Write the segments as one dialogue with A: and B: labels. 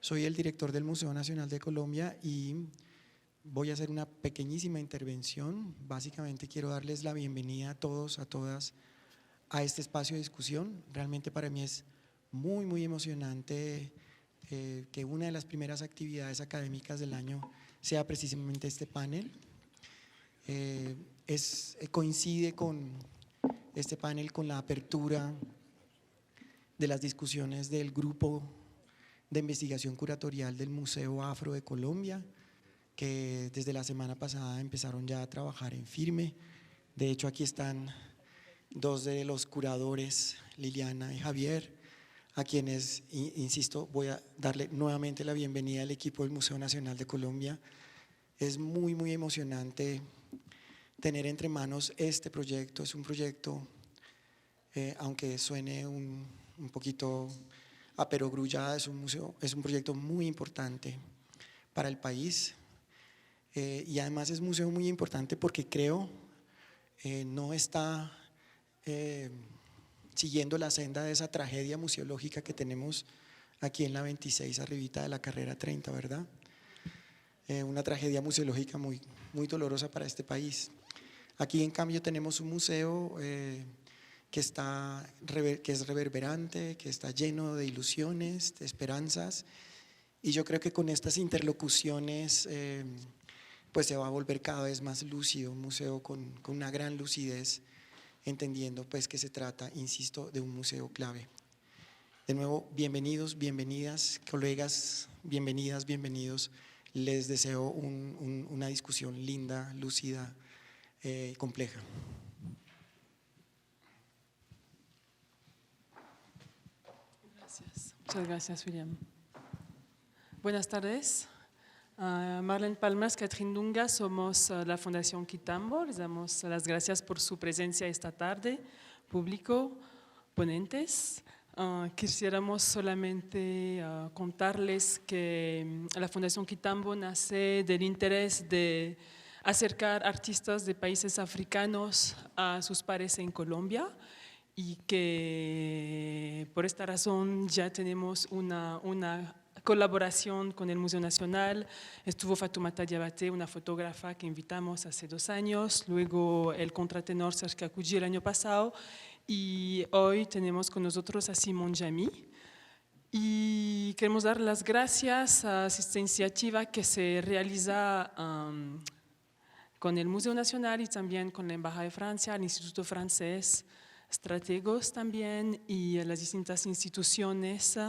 A: Soy el director del Museo Nacional de Colombia y voy a hacer una pequeñísima intervención. Básicamente quiero darles la bienvenida a todos, a todas, a este espacio de discusión. Realmente para mí es muy emocionante que una de las primeras actividades académicas del año sea precisamente este panel. Coincide con este panel con la apertura de las discusiones del grupo de investigación curatorial del Museo Afro de Colombia, que desde la semana pasada empezaron ya a trabajar en firme. De hecho, aquí están dos de los curadores, Liliana y Javier, a quienes, insisto, voy a darle nuevamente la bienvenida al equipo del Museo Nacional de Colombia. Es muy emocionante tener entre manos este proyecto. Es un proyecto, aunque suene un poquito a perogrullada, es un proyecto muy importante para el país, y además es un museo muy importante porque creo no está siguiendo la senda de esa tragedia museológica que tenemos aquí en la 26 arribita de la carrera 30, ¿verdad? Una tragedia museológica muy dolorosa para este país. Aquí en cambio tenemos un museo que es reverberante, que está lleno de ilusiones, de esperanzas, y yo creo que con estas interlocuciones pues se va a volver cada vez más lúcido, un museo con una gran lucidez, entendiendo pues que se trata, insisto, de un museo clave. De nuevo, bienvenidos, bienvenidas, colegas, bienvenidas, bienvenidos. Les deseo una discusión linda, lúcida, compleja.
B: Gracias. Muchas gracias, William. Buenas tardes. Marlene Palmas, Catherine Dunga, somos la Fundación Quitambo. Les damos las gracias por su presencia esta tarde, público, ponentes. Quisiéramos solamente contarles que la Fundación Quitambo nace del interés de acercar artistas de países africanos a sus pares en Colombia, y que por esta razón ya tenemos una colaboración con el Museo Nacional. Estuvo Fatoumata Diabaté, una fotógrafa que invitamos hace 2 años, luego el contratenor Serge Kakuji el año pasado, y hoy tenemos con nosotros a Simon Jamy. Y queremos dar las gracias a esta iniciativa que se realiza con el Museo Nacional y también con la Embajada de Francia, el Instituto Francés, Estrategos también, y las distintas instituciones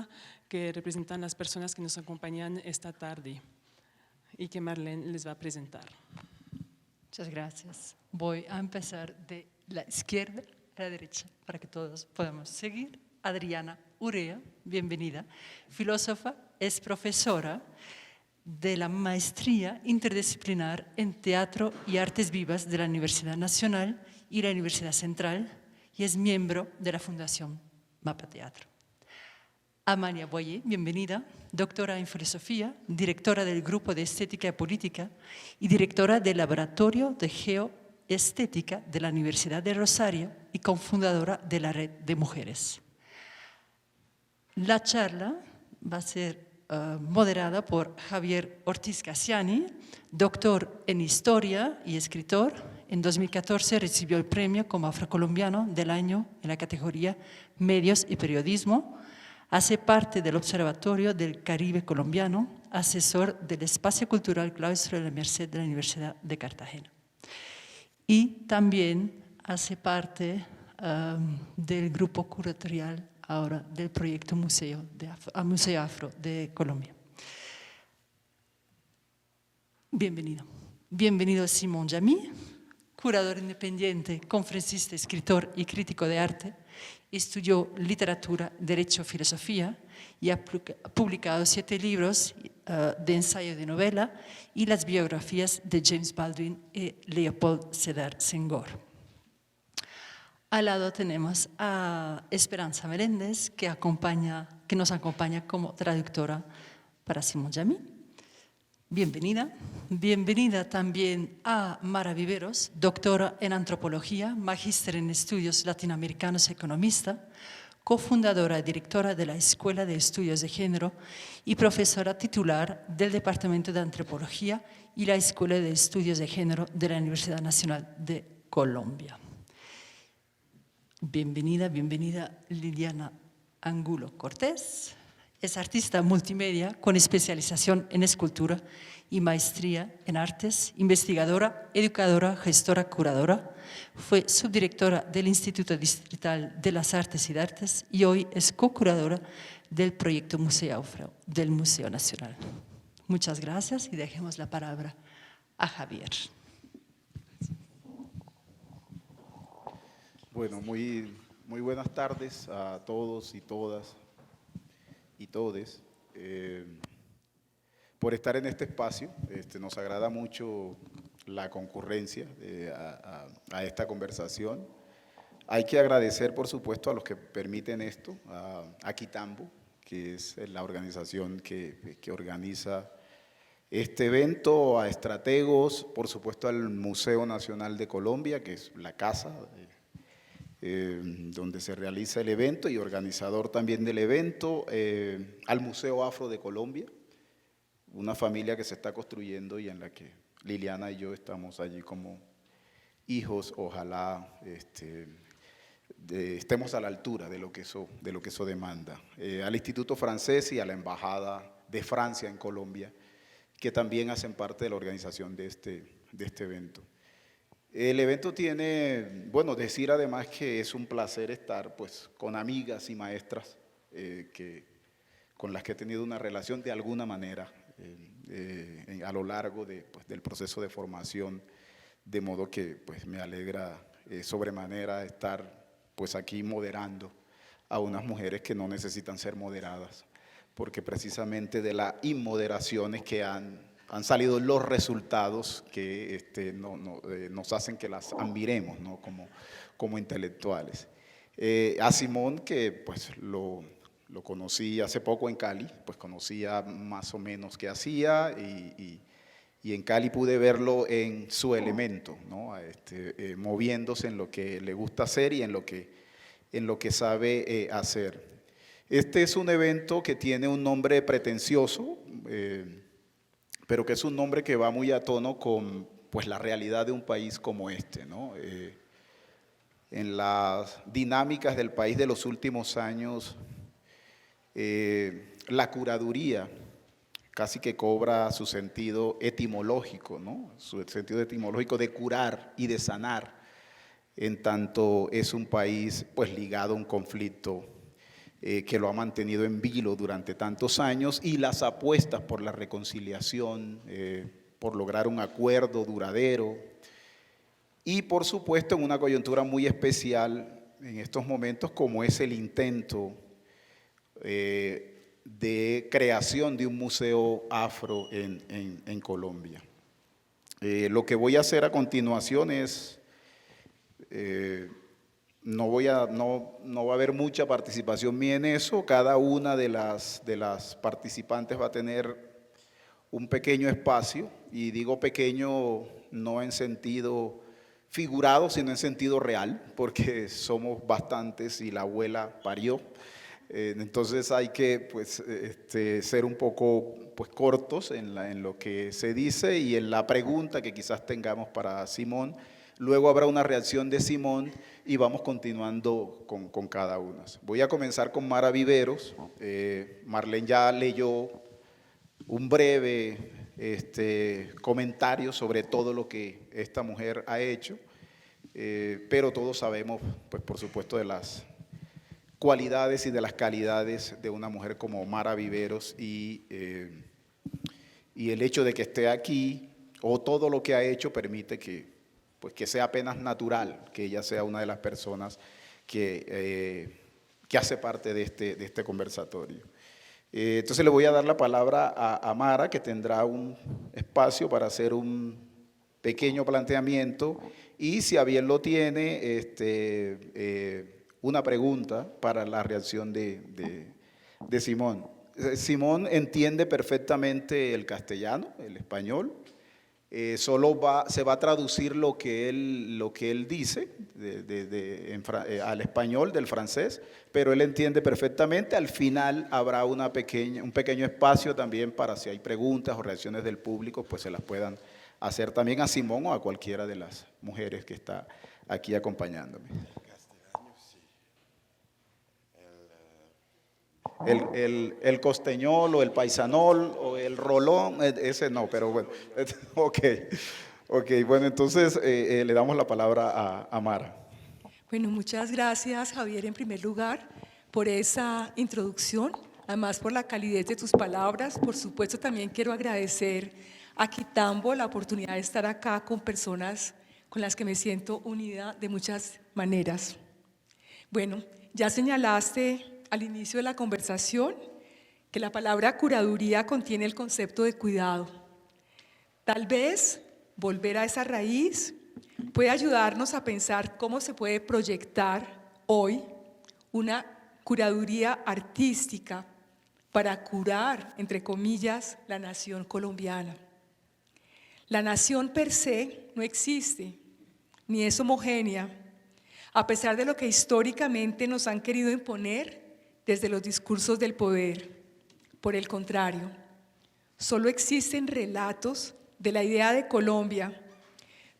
B: que representan las personas que nos acompañan esta tarde y que Marlene les va a presentar.
C: Muchas gracias. Voy a empezar de la izquierda a la derecha para que todos podamos seguir. Adriana Urea, bienvenida, filósofa, es profesora de la Maestría Interdisciplinar en Teatro y Artes Vivas de la Universidad Nacional y la Universidad Central, y es miembro de la Fundación Mapa Teatro. Amalia Boyer, bienvenida, doctora en filosofía, directora del Grupo de Estética y Política y directora del Laboratorio de Geoestética de la Universidad de Rosario y cofundadora de la Red de Mujeres. La charla va a ser moderada por Javier Ortiz Cassiani, doctor en Historia y escritor. En 2014 recibió el premio como afrocolombiano del año en la categoría Medios y Periodismo. Hace parte del Observatorio del Caribe Colombiano, asesor del Espacio Cultural Claustro de la Merced de la Universidad de Cartagena. Y también hace parte del grupo curatorial ahora del proyecto Museo Afro de Colombia. Bienvenido. Bienvenido Simon Jamy, curador independiente, conferencista, escritor y crítico de arte. Estudió literatura, derecho, filosofía y ha publicado 7 libros de ensayo de novela y las biografías de James Baldwin y Leopold Sédar Senghor. Al lado tenemos a Esperanza Meléndez, que nos acompaña como traductora para Simon Jamy. Bienvenida. Bienvenida también a Mara Viveros, doctora en antropología, magíster en estudios latinoamericanos, economista, cofundadora y directora de la Escuela de Estudios de Género y profesora titular del Departamento de Antropología y la Escuela de Estudios de Género de la Universidad Nacional de Colombia. Bienvenida, bienvenida Liliana Angulo Cortés. Es artista multimedia con especialización en escultura y maestría en artes, investigadora, educadora, gestora, curadora. Fue subdirectora del Instituto Distrital de las Artes y de Artes y hoy es co-curadora del proyecto Museo Afro del Museo Nacional. Muchas gracias y dejemos la palabra a Javier.
D: Bueno, muy buenas tardes a todos y todas y todes. Por estar en este espacio, nos agrada mucho la concurrencia a esta conversación. Hay que agradecer, por supuesto, a los que permiten esto, a Quitambo, que es la organización que organiza este evento, a estrategos, por supuesto al Museo Nacional de Colombia, que es la casa donde se realiza el evento y organizador también del evento, al Museo Afro de Colombia, una familia que se está construyendo y en la que Liliana y yo estamos allí como hijos. Ojalá estemos a la altura de lo que eso demanda. Al Instituto Francés y a la Embajada de Francia en Colombia, que también hacen parte de la organización de este evento. El evento tiene, bueno, decir además que es un placer estar pues, con amigas y maestras con las que he tenido una relación de alguna manera a lo largo del proceso de formación, de modo que pues, me alegra sobremanera estar pues, aquí moderando a unas mujeres que no necesitan ser moderadas, porque precisamente de la inmoderación es que han salido los resultados que nos hacen que las admiremos, ¿no? como intelectuales. A Simón, que pues lo conocí hace poco en Cali, pues conocía más o menos qué hacía y en Cali pude verlo en su elemento, ¿no? Moviéndose en lo que le gusta hacer y en lo que sabe hacer. Este es un evento que tiene un nombre pretencioso, pero que es un nombre que va muy a tono con pues, la realidad de un país como este, ¿no? En las dinámicas del país de los últimos años, la curaduría casi que cobra su sentido etimológico, ¿no? Su sentido etimológico de curar y de sanar, en tanto es un país pues, ligado a un conflicto que lo ha mantenido en vilo durante tantos años, y las apuestas por la reconciliación, por lograr un acuerdo duradero, y por supuesto en una coyuntura muy especial en estos momentos como es el intento de creación de un museo afro en Colombia. Lo que voy a hacer a continuación es… No va a haber mucha participación mía en eso. Cada una de las participantes va a tener un pequeño espacio, y digo pequeño no en sentido figurado, sino en sentido real, porque somos bastantes y la abuela parió. Entonces hay que pues, ser un poco pues, cortos en lo que se dice y en la pregunta que quizás tengamos para Simón. Luego habrá una reacción de Simón y vamos continuando con cada una. Voy a comenzar con Mara Viveros. Marlene ya leyó un breve comentario sobre todo lo que esta mujer ha hecho, pero todos sabemos, pues, por supuesto, de las cualidades y de las calidades de una mujer como Mara Viveros y el hecho de que esté aquí o todo lo que ha hecho permite que sea apenas natural que ella sea una de las personas que hace parte de este conversatorio. Entonces le voy a dar la palabra a Mara, que tendrá un espacio para hacer un pequeño planteamiento y, si a bien lo tiene, una pregunta para la reacción de Simón. Simón entiende perfectamente el castellano, el español, se va a traducir lo que él dice al español del francés, pero él entiende perfectamente. Al final habrá un pequeño espacio también para si hay preguntas o reacciones del público, pues se las puedan hacer también a Simón o a cualquiera de las mujeres que está aquí acompañándome. El costeñol o el paisanol o el rolón, ese no, pero bueno, ok, bueno, entonces le damos la palabra a Mara.
E: Bueno, muchas gracias, Javier, en primer lugar, por esa introducción, además por la calidez de tus palabras. Por supuesto, también quiero agradecer a Quitambo la oportunidad de estar acá con personas con las que me siento unida de muchas maneras. Bueno, ya señalaste al inicio de la conversación que la palabra curaduría contiene el concepto de cuidado. Tal vez volver a esa raíz puede ayudarnos a pensar cómo se puede proyectar hoy una curaduría artística para curar, entre comillas, la nación colombiana. La nación per se no existe, ni es homogénea, a pesar de lo que históricamente nos han querido imponer desde los discursos del poder. Por el contrario, solo existen relatos de la idea de Colombia,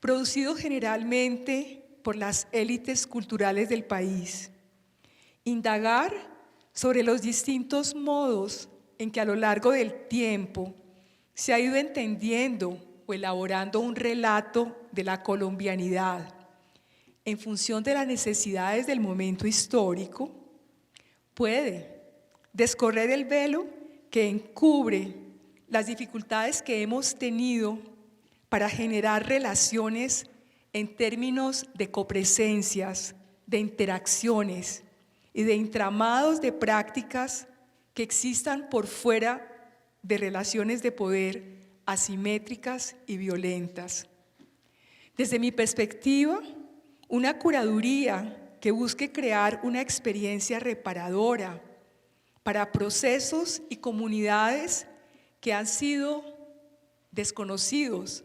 E: producidos generalmente por las élites culturales del país. Indagar sobre los distintos modos en que a lo largo del tiempo se ha ido entendiendo o elaborando un relato de la colombianidad en función de las necesidades del momento histórico, puede descorrer el velo que encubre las dificultades que hemos tenido para generar relaciones en términos de copresencias, de interacciones y de entramados de prácticas que existan por fuera de relaciones de poder asimétricas y violentas. Desde mi perspectiva, una curaduría que busque crear una experiencia reparadora para procesos y comunidades que han sido desconocidos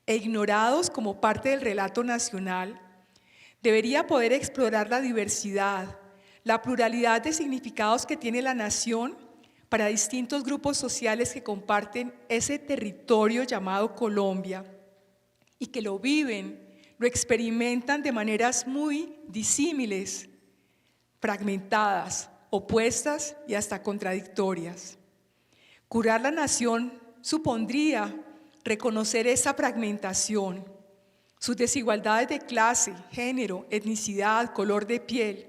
E: e ignorados como parte del relato nacional, debería poder explorar la diversidad, la pluralidad de significados que tiene la nación para distintos grupos sociales que comparten ese territorio llamado Colombia y que lo viven, lo experimentan de maneras muy disímiles, fragmentadas, opuestas y hasta contradictorias. Curar la nación supondría reconocer esa fragmentación, sus desigualdades de clase, género, etnicidad, color de piel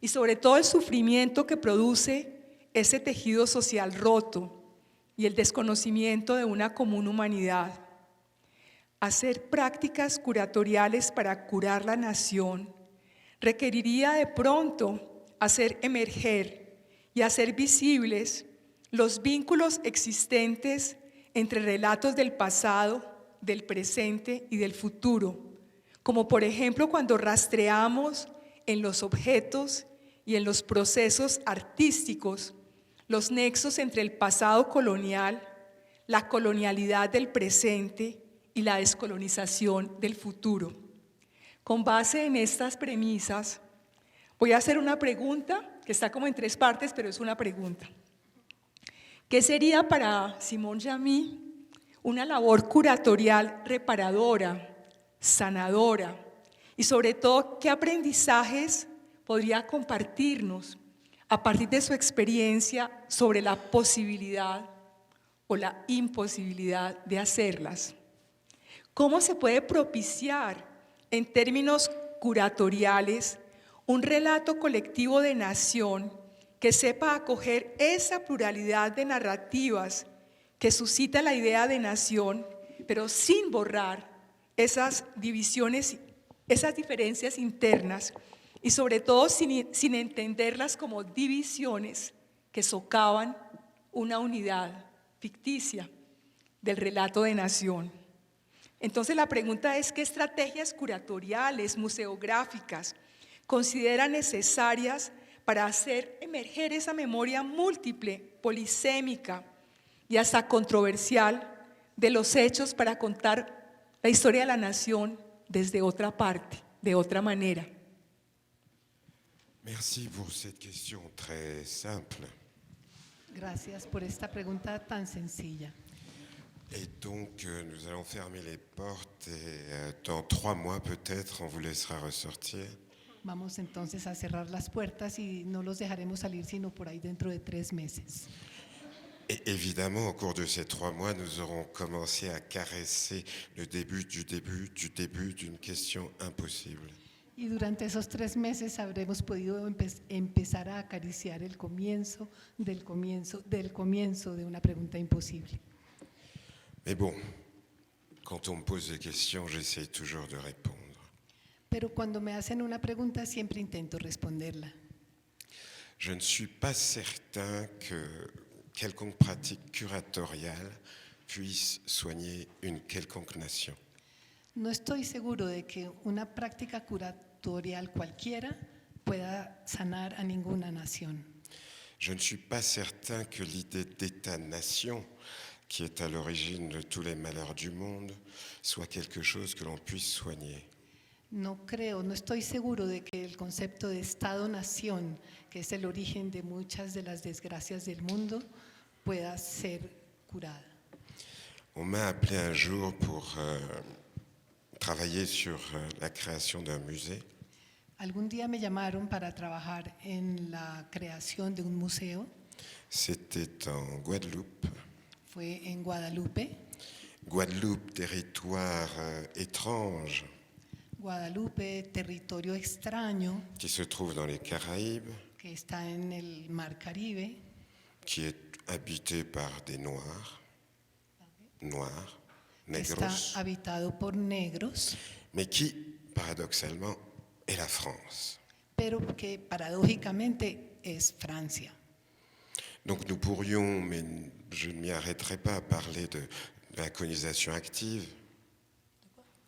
E: y sobre todo el sufrimiento que produce ese tejido social roto y el desconocimiento de una común humanidad. Hacer prácticas curatoriales para curar la nación requeriría de pronto hacer emerger y hacer visibles los vínculos existentes entre relatos del pasado, del presente y del futuro, como por ejemplo cuando rastreamos en los objetos y en los procesos artísticos los nexos entre el pasado colonial, la colonialidad del presente y la descolonización del futuro. Con base en estas premisas, voy a hacer una pregunta que está como en tres partes, pero es una pregunta. ¿Qué sería para Simón Yamí una labor curatorial reparadora, sanadora? Y sobre todo, ¿qué aprendizajes podría compartirnos a partir de su experiencia sobre la posibilidad o la imposibilidad de hacerlas? ¿Cómo se puede propiciar en términos curatoriales un relato colectivo de nación que sepa acoger esa pluralidad de narrativas que suscita la idea de nación, pero sin borrar esas divisiones, esas diferencias internas y sobre todo sin entenderlas como divisiones que socavan una unidad ficticia del relato de nación? Entonces la pregunta es, ¿qué estrategias curatoriales, museográficas considera necesarias para hacer emerger esa memoria múltiple, polisémica y hasta controversial de los hechos para contar la historia de la nación desde otra parte, de otra manera.
F: Merci pour cette question très simple.
C: Gracias por esta pregunta tan sencilla.
F: Et donc, nous allons fermer les portes et dans 3 mois peut-être, on vous laissera ressortir.
C: Vamos entonces a cerrar las puertas y no los dejaremos salir sino por ahí dentro de 3 meses.
F: Et évidemment, au cours de ces 3 mois, nous aurons commencé à caresser le début d'une question impossible.
C: Y durante esos 3 meses habremos podido empezar a acariciar el comienzo del comienzo de una pregunta imposible.
F: Mais bon, quand on me pose des questions, j'essaie toujours de répondre.
C: Pero cuando me hacen una pregunta siempre intento responderla.
F: Je ne suis pas certain que quelconque pratique curatoriale puisse soigner une quelconque nation.
C: No estoy seguro de que una práctica curatorial cualquiera pueda sanar a ninguna nación.
F: Je ne suis pas certain que l'idée d'État-nation, qui est à l'origine de tous les malheurs du monde, soit quelque chose que l'on puisse soigner.
C: No estoy seguro de que el concepto de Estado-nación, que es el origen de muchas de las desgracias del mundo, pueda ser curada.
F: On m'a appelé un jour pour travailler sur la création d'un musée.
C: Algún día me llamaron para trabajar en la creación de un museo.
F: C'était en Guadeloupe.
C: Fue en Guadalupe.
F: Guadeloupe, territoire étrange.
C: Guadalupe, territorio extraño,
F: Qui se trouve dans les Caraïbes,
C: que está en el Mar Caribe,
F: qui est habité par des Noirs,
C: que está
F: négros,
C: habitado por negros,
F: mais qui, paradoxalement, est la France.
C: pero que paradójicamente es Francia.
F: Donc nous pourrions, mais je ne m'y arrêterai pas, à parler de la colonisation active.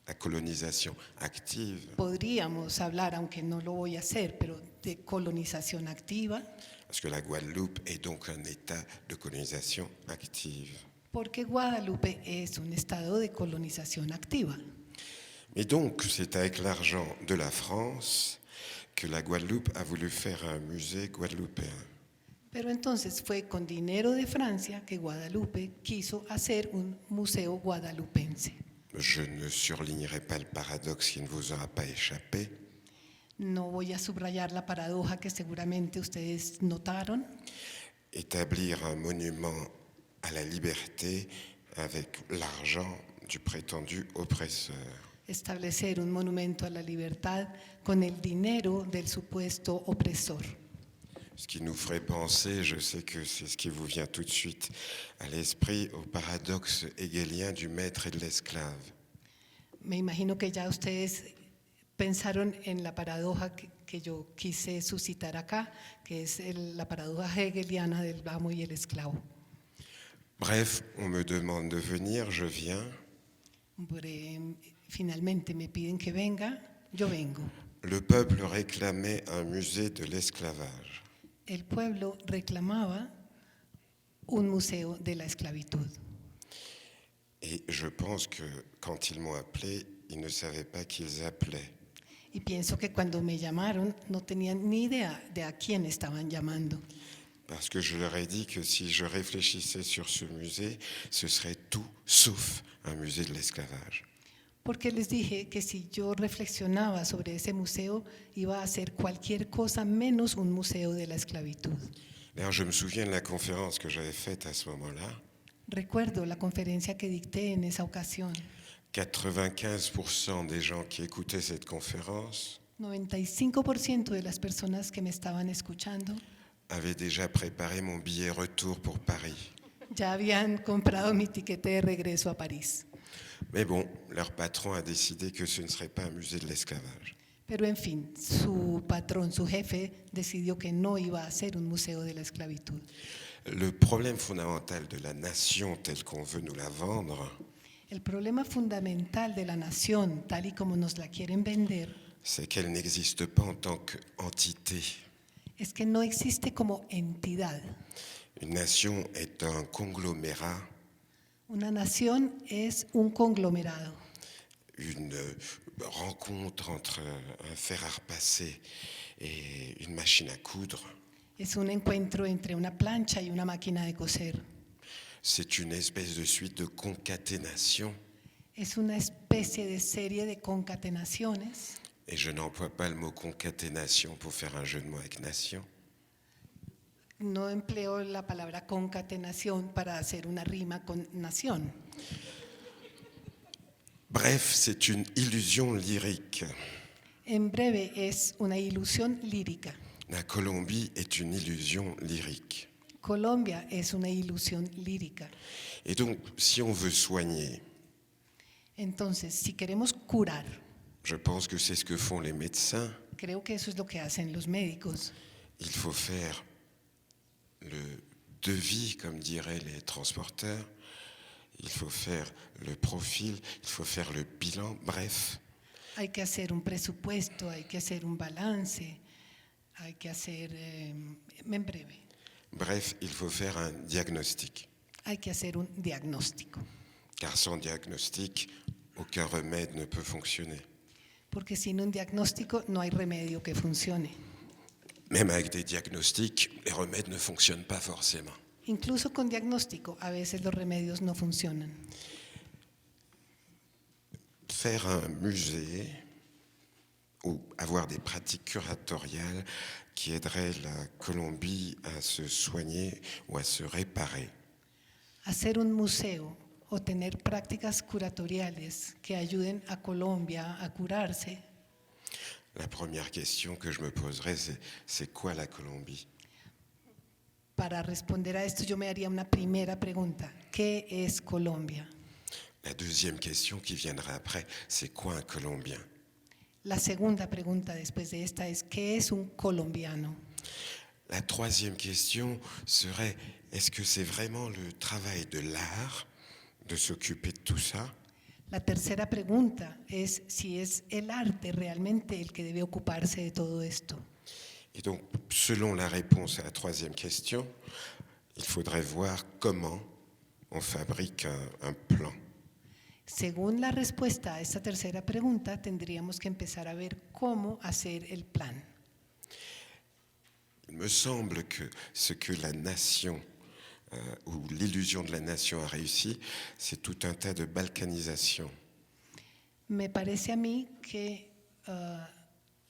F: La colonisation active.
C: Podríamos hablar, aunque no lo voy a hacer, pero de colonización activa,
F: Parce que la Guadeloupe est donc un état de colonisation active.
C: porque Guadalupe es un estado de colonización activa.
F: Et donc, c'est avec l'argent de la France que la Guadeloupe a voulu faire un musée guadeloupéen.
C: Pero entonces fue con dinero de Francia que Guadalupe quiso hacer un museo guadalupense.
F: Je ne surlignerai pas le paradoxe qui ne vous aura pas échappé.
C: No voy a subrayar la paradoja que seguramente ustedes notaron.
F: Établir un monument à la liberté avec l'argent du prétendu oppresseur.
C: Establecer un monumento a la libertad con el dinero del supuesto opresor.
F: Ce qui nous ferait penser, je sais que c'est ce qui vous vient tout de suite à l'esprit, au paradoxe hegelien du maître et de l'esclave.
C: Me imagino que ya ustedes pensaron en la paradoja que yo quise suscitar acá, que es la paradoja hegeliana del amo y el esclavo.
F: Bref, on me demande de venir, je viens.
C: Finalmente me piden que venga, yo vengo.
F: Le peuple réclamait un musée de l'esclavage.
C: El pueblo reclamaba un museo de la esclavitud.
F: Et je pense que quand ils m'ont appelé, ils ne savaient pas qu'ils appelaient.
C: Y pienso que cuando me llamaron no tenían ni idea de a quién estaban llamando.
F: Parce que je leur ai dit que si je réfléchissais sur ce musée, ce serait tout sauf un musée de l'esclavage.
C: Porque les dije que si yo reflexionaba sobre ese museo, iba a ser cualquier cosa menos un museo de la esclavitud.
F: D'ailleurs, je me souviens de la conférence que j'avais faite à ce moment-là.
C: Recuerdo la conferencia que dicté en esa ocasión.
F: 95% des gens qui écoutaient cette conférence
C: 95% de las personas que me estaban escuchando
F: avaient déjà préparé mon billet retour pour Paris.
C: ya habían comprado mi tiquete de regreso a París.
F: Mais bon, leur patron a décidé que ce ne serait pas un musée de l'esclavage.
C: Pero en fin, su patrón, su jefe, decidió que no iba a ser un museo de la esclavitud.
F: Le problème fondamental de la nation telle qu'on veut nous la vendre,
C: El problema fundamental de la nación, tal y como nos la quieren vender,
F: c'est qu'elle n'existe pas en tant qu'entité.
C: es que no existe como entidad.
F: Une nation est un conglomérat
G: Una nación es un conglomerado.
F: Une rencontre entre un fer à repasser et une machine à coudre.
G: Es un encuentro entre una plancha y una máquina de coser.
F: C'est une espèce de suite de concaténation.
G: Es una especie de serie de concatenaciones.
F: Et je n'emploie pas le mot concaténation pour faire un jeu de mots avec nation.
G: No empleo la palabra concatenación para hacer una rima con nación.
F: Bref, c'est une illusion lyrique.
G: En breve, es una ilusión lírica.
F: La Colombie est une illusion lyrique.
G: Colombia es una ilusión lírica.
F: Et donc, si on veut soigner,
G: Entonces, si queremos curar,
F: je pense que c'est ce que font les médecins,
G: creo que eso es lo que hacen los médicos.
F: il faut faire le devis, comme diraient les transporteurs, il faut faire le profil, il faut faire le bilan, bref.
G: Hay que hacer un presupuesto, hay que hacer un balance, hay que hacer, en breve,
F: Bref, il faut faire un diagnostic.
G: hay que hacer un diagnóstico.
F: Car sans diagnostic, aucun remède ne peut fonctionner.
G: Porque sin un diagnóstico no hay remedio que funcione.
F: Même avec des diagnostics, les remèdes ne fonctionnent pas forcément.
G: Incluso con diagnóstico, a veces los remedios no funcionan.
F: Faire un musée ou avoir des pratiques curatoriales qui aideraient la Colombie à se soigner ou à se réparer.
G: Hacer un museo o tener prácticas curatoriales que ayuden a Colombia a curarse.
F: La première question que je me poserais, c'est quoi la Colombie?
G: Para responder a esto yo me haría una primera pregunta. ¿Qué es Colombia?
F: La deuxième question qui viendra après, c'est quoi un Colombien?
G: La segunda pregunta después de esta es ¿qué es un colombiano?
F: La troisième question serait, est-ce que c'est vraiment le travail de l'art de s'occuper de tout ça?
G: La tercera pregunta es si es el arte realmente el que debe ocuparse de todo esto.
F: Et donc, selon la réponse à la troisième question, il faudrait voir comment on fabrique un plan.
G: Según la respuesta a esta tercera pregunta, tendríamos que empezar a ver cómo hacer el plan.
F: Il me semble que ce que la nation ou l'illusion de la nation a réussi, c'est tout un tas de balkanisation.
G: Me parece a mí que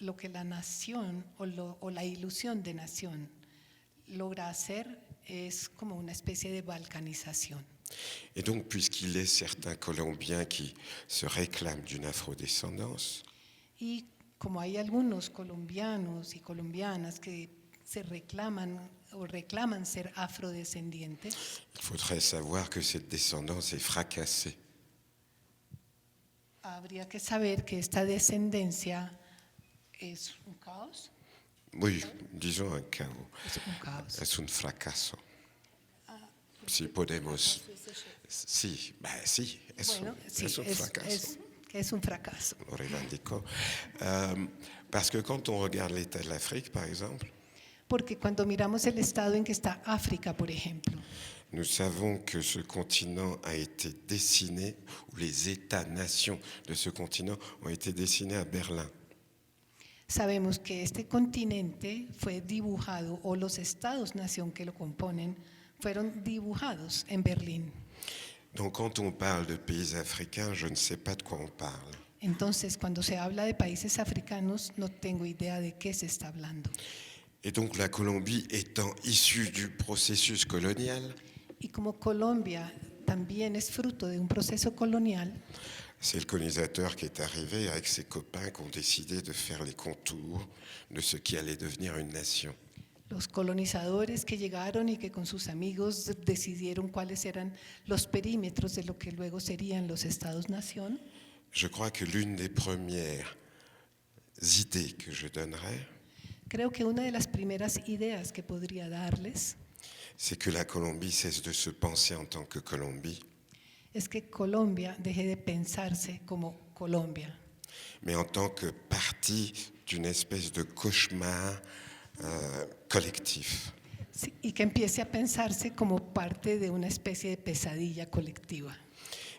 G: lo que la nación o la ilusión de nación logra hacer es como una especie de balcanización.
F: Et donc, puisqu'il est certains Colombiens qui se réclament d'une afrodescendance,
G: Y como hay algunos colombianos y colombianas que se reclaman o reclaman ser afrodescendientes,
F: il faudrait savoir que cette descendance est fracassée.
G: habría que saber que esta descendencia es un caos.
F: Oui, disons un chaos.
G: Es un caos.
F: Es un fracaso. Si podemos. Sí, sí,
G: Bueno, sí,
F: es un fracaso.
G: es un fracaso.
F: Lo revendico. Parce que quand on regarde l'état de l'Afrique, par exemple,
G: Porque cuando miramos el estado en que está África, por ejemplo,
F: nous savons que ce continent a été dessiné, ou les États-nations de ce continent ont été dessinés à Berlin.
G: sabemos que este continente fue dibujado, o los estados-nación que lo componen, fueron dibujados en Berlín.
F: Donc quand on parle de pays africains, je ne sais pas de quoi on parle.
G: Entonces, cuando se habla de países africanos, no tengo idea de qué se está hablando.
F: Et donc la Colombie étant issue du processus colonial,
G: Y como Colombia también es fruto de un proceso colonial,
F: c'est le colonisateur qui est arrivé avec ses copains qui ont décidé de faire les contours de ce qui allait devenir une nation.
G: los colonizadores que llegaron y que con sus amigos decidieron cuáles eran los perímetros de lo que luego serían los estados-nación.
F: Je crois que l'une des premières idées que je donnerais,
G: Creo que una de las primeras ideas que podría darles
F: c'est que la Colombie cesse de se penser en tant que Colombie,
G: es que Colombia deje de pensarse como Colombia,
F: mais en tant que partie d'une espèce de cauchemar collectif.
G: Sí, y que empiece a pensarse como parte de una especie de pesadilla colectiva.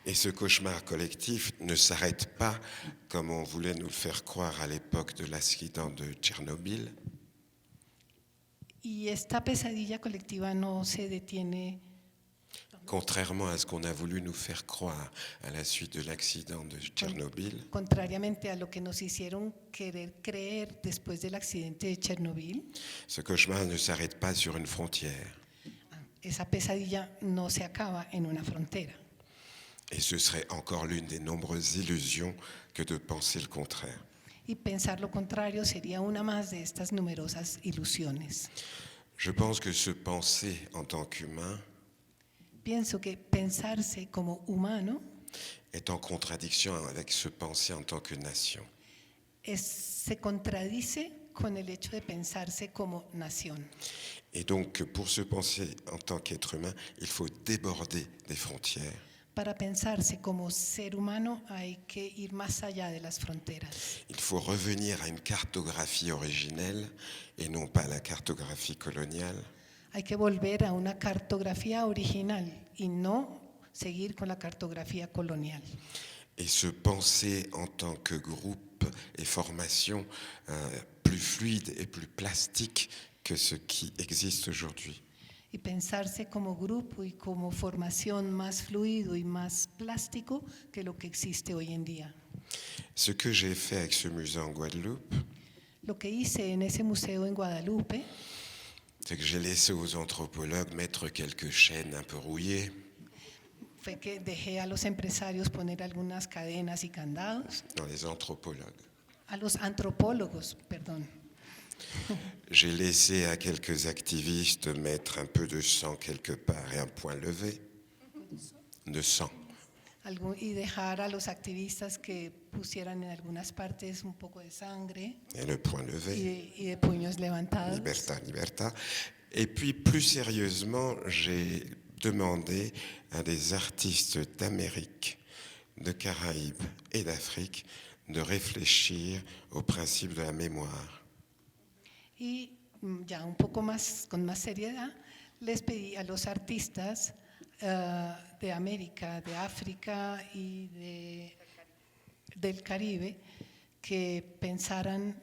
F: Et ce cauchemar collectif ne s'arrête pas comme on voulait nous le faire croire à l'époque de l'accident de Tchernobyl.
G: Y esta pesadilla colectiva no se detiene,
F: Contrairement à ce qu'on a voulu nous faire croire à la suite de l'accident de Tchernobyl,
G: contrariamente a lo que nos hicieron querer creer después del accidente de Chernobyl.
F: ce cauchemar ne s'arrête pas sur une frontière.
G: Esa pesadilla no se acaba en una frontera.
F: Et ce serait encore l'une des nombreuses illusions que de penser le contraire.
G: Y pensar lo contrario sería una más de estas numerosas ilusiones.
F: Je pense que se penser en tant qu'humain
G: Pienso que pensarse como humano
F: est en contradiction avec se penser en tant que nation.
G: se contradice con el hecho de pensarse como nación.
F: Et donc, pour se penser en tant qu'être humain, il faut déborder des frontières.
G: Para pensarse como ser humano hay que ir más allá de las fronteras.
F: Il faut revenir à une cartographie originelle et non pas à la cartographie coloniale.
G: Hay que volver a una cartografía original y no seguir con la cartografía colonial.
F: Et se penser en tant que groupe et formation plus fluide et plus plastique que ce qui existe aujourd'hui.
G: Y pensarse como grupo y como formación más fluido y más plástico que lo que existe hoy en día.
F: Ce que j'ai fait avec ce musée en Guadeloupe,
G: Lo que hice en ese museo en Guadalupe
F: c'est que j'ai laissé aux anthropologues mettre quelques chaînes un peu rouillées.
G: fue que dejé a los empresarios poner algunas cadenas y candados,
F: Dans les anthropologues.
G: a los antropólogos, perdón.
F: J'ai laissé à quelques activistes mettre un peu de sang quelque part et un point levé. De sang.
G: Y dejar a los activistas que pusieran en algunas partes un poco de sangre
F: Et le point levé.
G: y de puños levantados.
F: Libertà, libertà. Et puis, plus sérieusement, j'ai demandé à des artistes d'Amérique, de Caraïbes et d'Afrique de réfléchir au principe de la mémoire.
G: Y ya un poco más, con más seriedad, les pedí a los artistas de América, de África y del Caribe que pensaran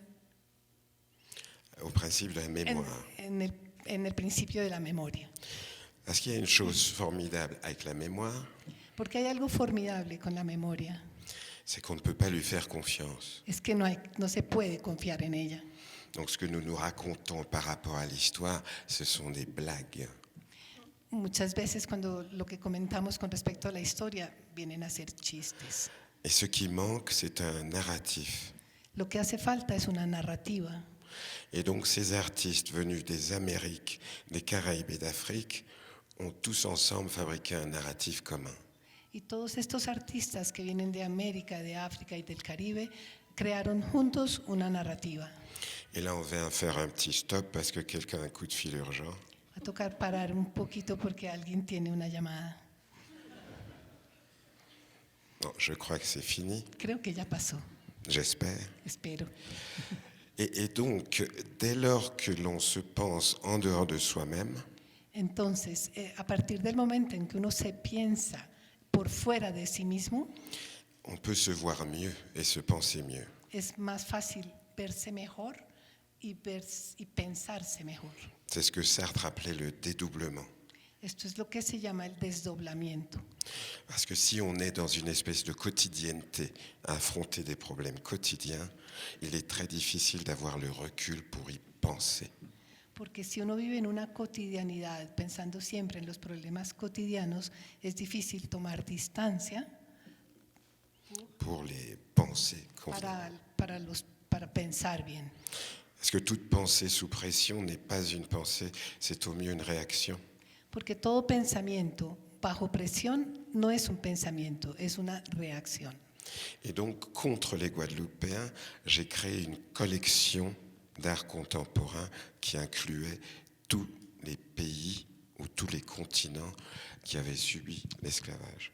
F: Au principe de la mémoire.
G: en el principio de la memoria.
F: Parce qu'il y a une chose formidable avec la mémoire,
G: Porque hay algo formidable con la memoria,
F: c'est qu'on ne peut pas lui faire confiance.
G: es que no se puede confiar en ella.
F: Donc ce que nous nous racontons par rapport à l'histoire, ce sont des blagues.
G: Muchas veces cuando lo que comentamos con respecto a la historia vienen a ser chistes.
F: Et ce qui manque, c'est un narratif.
G: Lo que hace falta es una narrativa.
F: Et donc ces artistes venus des Amériques, des Caraïbes et d'Afrique ont tous ensemble fabriqué un narratif commun.
G: Y todos estos artistas que vienen de América, de África y del Caribe crearon juntos una narrativa.
F: Et là, on vient faire un petit stop parce que quelqu'un a un coup de fil urgent.
G: Va a tocar parar un poquito porque alguien tiene una llamada.
F: Non, je crois que c'est fini,
G: Creo que ya pasó,
F: j'espère.
G: espero.
F: Et donc, dès lors que l'on se pense en dehors de soi-même,
G: Entonces, a partir del momento en que uno se piensa por fuera de sí mismo,
F: on peut se voir mieux et se penser mieux.
G: es más fácil verse mejor y pensarse mejor.
F: C'est ce que Sartre appelait le dédoublement.
G: Esto es lo que se llama el desdoblamiento.
F: Parce que si on est dans une espèce de quotidienneté, à affronter des problèmes quotidiens, il est très difficile d'avoir le recul pour y penser.
G: Porque si uno vive en una cotidianidad, pensando siempre en los problemas cotidianos, es difícil tomar distancia
F: Pour les penser convenablement.
G: para pensar bien.
F: Parce que toute pensée sous pression n'est pas une pensée, c'est au mieux une réaction.
G: Porque todo pensamiento bajo presión no es un pensamiento, es una reacción.
F: Et donc, contre les Guadeloupéens, j'ai créé une collection d'art contemporain qui incluait tous les pays ou tous les continents qui avaient subi l'esclavage.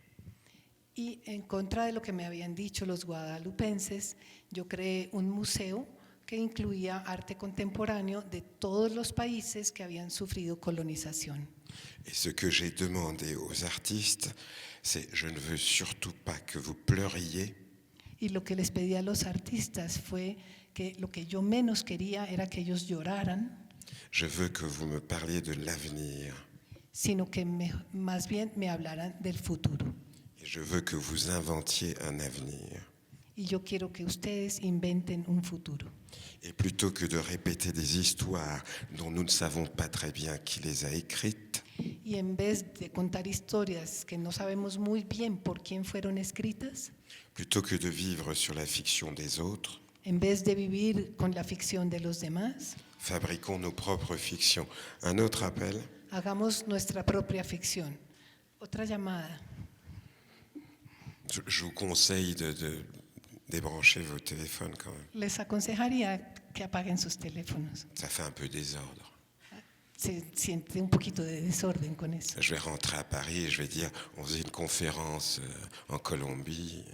G: Y en contra de lo que me habían dicho los guadalupenses, yo creé un museo que incluía arte contemporáneo de todos los países que habían sufrido colonización.
F: Et ce que j'ai demandé aux artistes, c'est je ne veux surtout pas que vous pleuriez,
G: Y lo que les pedí a los artistas fue que lo que yo menos quería era que ellos lloraran,
F: je veux que vous me parliez de l'avenir.
G: sino que más bien me hablaran del futuro.
F: Et je veux que vous inventiez un avenir.
G: Y yo quiero que ustedes inventen un futuro.
F: Et plutôt que de répéter des histoires dont nous ne savons pas très bien qui les a écrites,
G: Y en vez de contar historias que no sabemos muy bien por quién fueron escritas,
F: plutôt que de vivre sur la fiction des autres,
G: en vez de vivir con la ficción de los demás,
F: fabriquons nos propres fictions. Un autre appel?
G: hagamos nuestra propia ficción. Otra llamada.
F: Je vous conseille de débrancher vos téléphones quand même.
G: Les aconsejaría que apaguen sus teléfonos.
F: Ça fait un peu désordre.
G: Se siente un poquito de desorden con eso.
F: Je vais rentrer à Paris et je vais dire, on faisait une conférence en Colombie,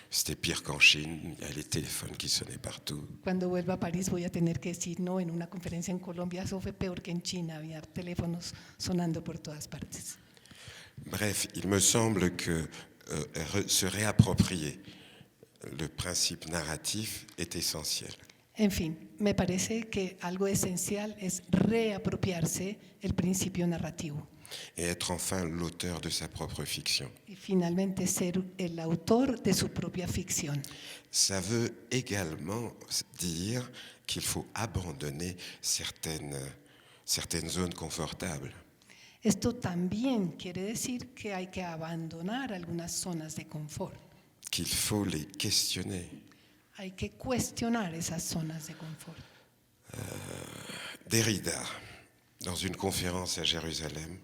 F: c'était pire qu'en Chine, il y a les téléphones qui sonnaient partout.
G: Cuando vuelva a París voy a tener que decir, no, en una conferencia en Colombia eso fue peor que en China, había teléfonos sonando por todas partes.
F: Bref, il me semble que se réapproprier le principe narratif est essentiel.
G: En fin, me parece que algo esencial es reapropiarse el principio narrativo
F: Et être enfin l'auteur de sa propre fiction.
G: y finalmente ser el autor de su propia ficción.
F: Ça veut également dire qu'il faut abandonner certaines zones confortables.
G: Esto también quiere decir que hay que abandonar algunas zonas de confort.
F: Qu'il faut les questionner.
G: Hay que cuestionar esas zonas de confort.
F: Derrida, dans une conférence à Jérusalem,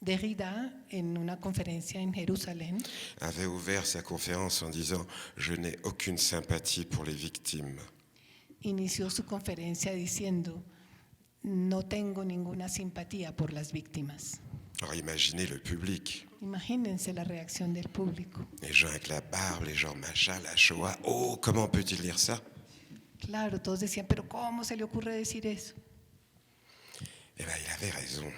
G: Derrida, en una conferencia en Jerusalén,
F: avait ouvert sa conférence en disant « Je n'ai aucune sympathie pour les victimes.
G: inició su conferencia diciendo, no tengo ninguna simpatía por las víctimas. »
F: Alors imaginez le public,
G: Imagínense la reacción del público.
F: les gens avec la barbe, les gens machin, la Shoah. Oh, comment peut-il dire ça?
G: Claro, todos decían, pero ¿cómo se le ocurre decir eso?
F: Eh bien, il avait raison.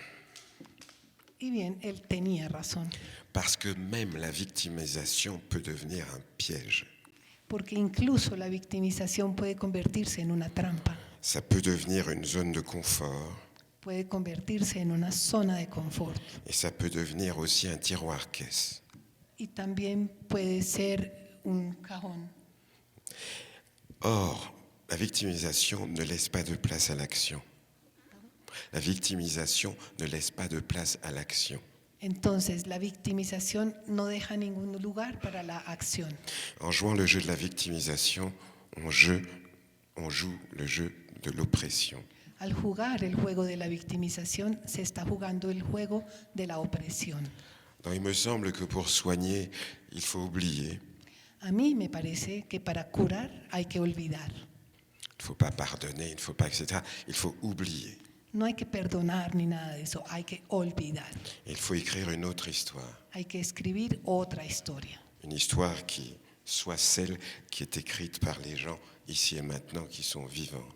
G: Y bien, él tenía razón,
F: Parce que même la victimisation peut devenir un piège.
G: porque incluso la victimización puede convertirse en una trampa,
F: Ça peut devenir une zone de confort
G: puede convertirse en una zona de confort
F: et ça peut devenir aussi un tiroir-caisse.
G: y también puede ser un cajón.
F: Or, la victimisation ne laisse pas de place à l'action. La victimisation ne laisse pas de place à l'action.
G: Entonces, la victimización no deja ningún lugar para la acción.
F: En jouant le jeu de la victimisation, on joue le jeu de l'oppression.
G: Al jugar el juego de la victimización, se está jugando el juego de la opresión.
F: Donc, il me semble que pour soigner, il faut oublier.
G: A mí me parece que para curar hay que olvidar.
F: Il ne faut pas pardonner, il ne faut pas, etc. Il faut oublier.
G: No hay que perdonar ni nada de eso, hay que olvidar.
F: Il faut écrire une autre histoire.
G: Hay que escribir otra historia.
F: Une histoire qui soit celle qui est écrite par les gens ici et maintenant qui sont vivants.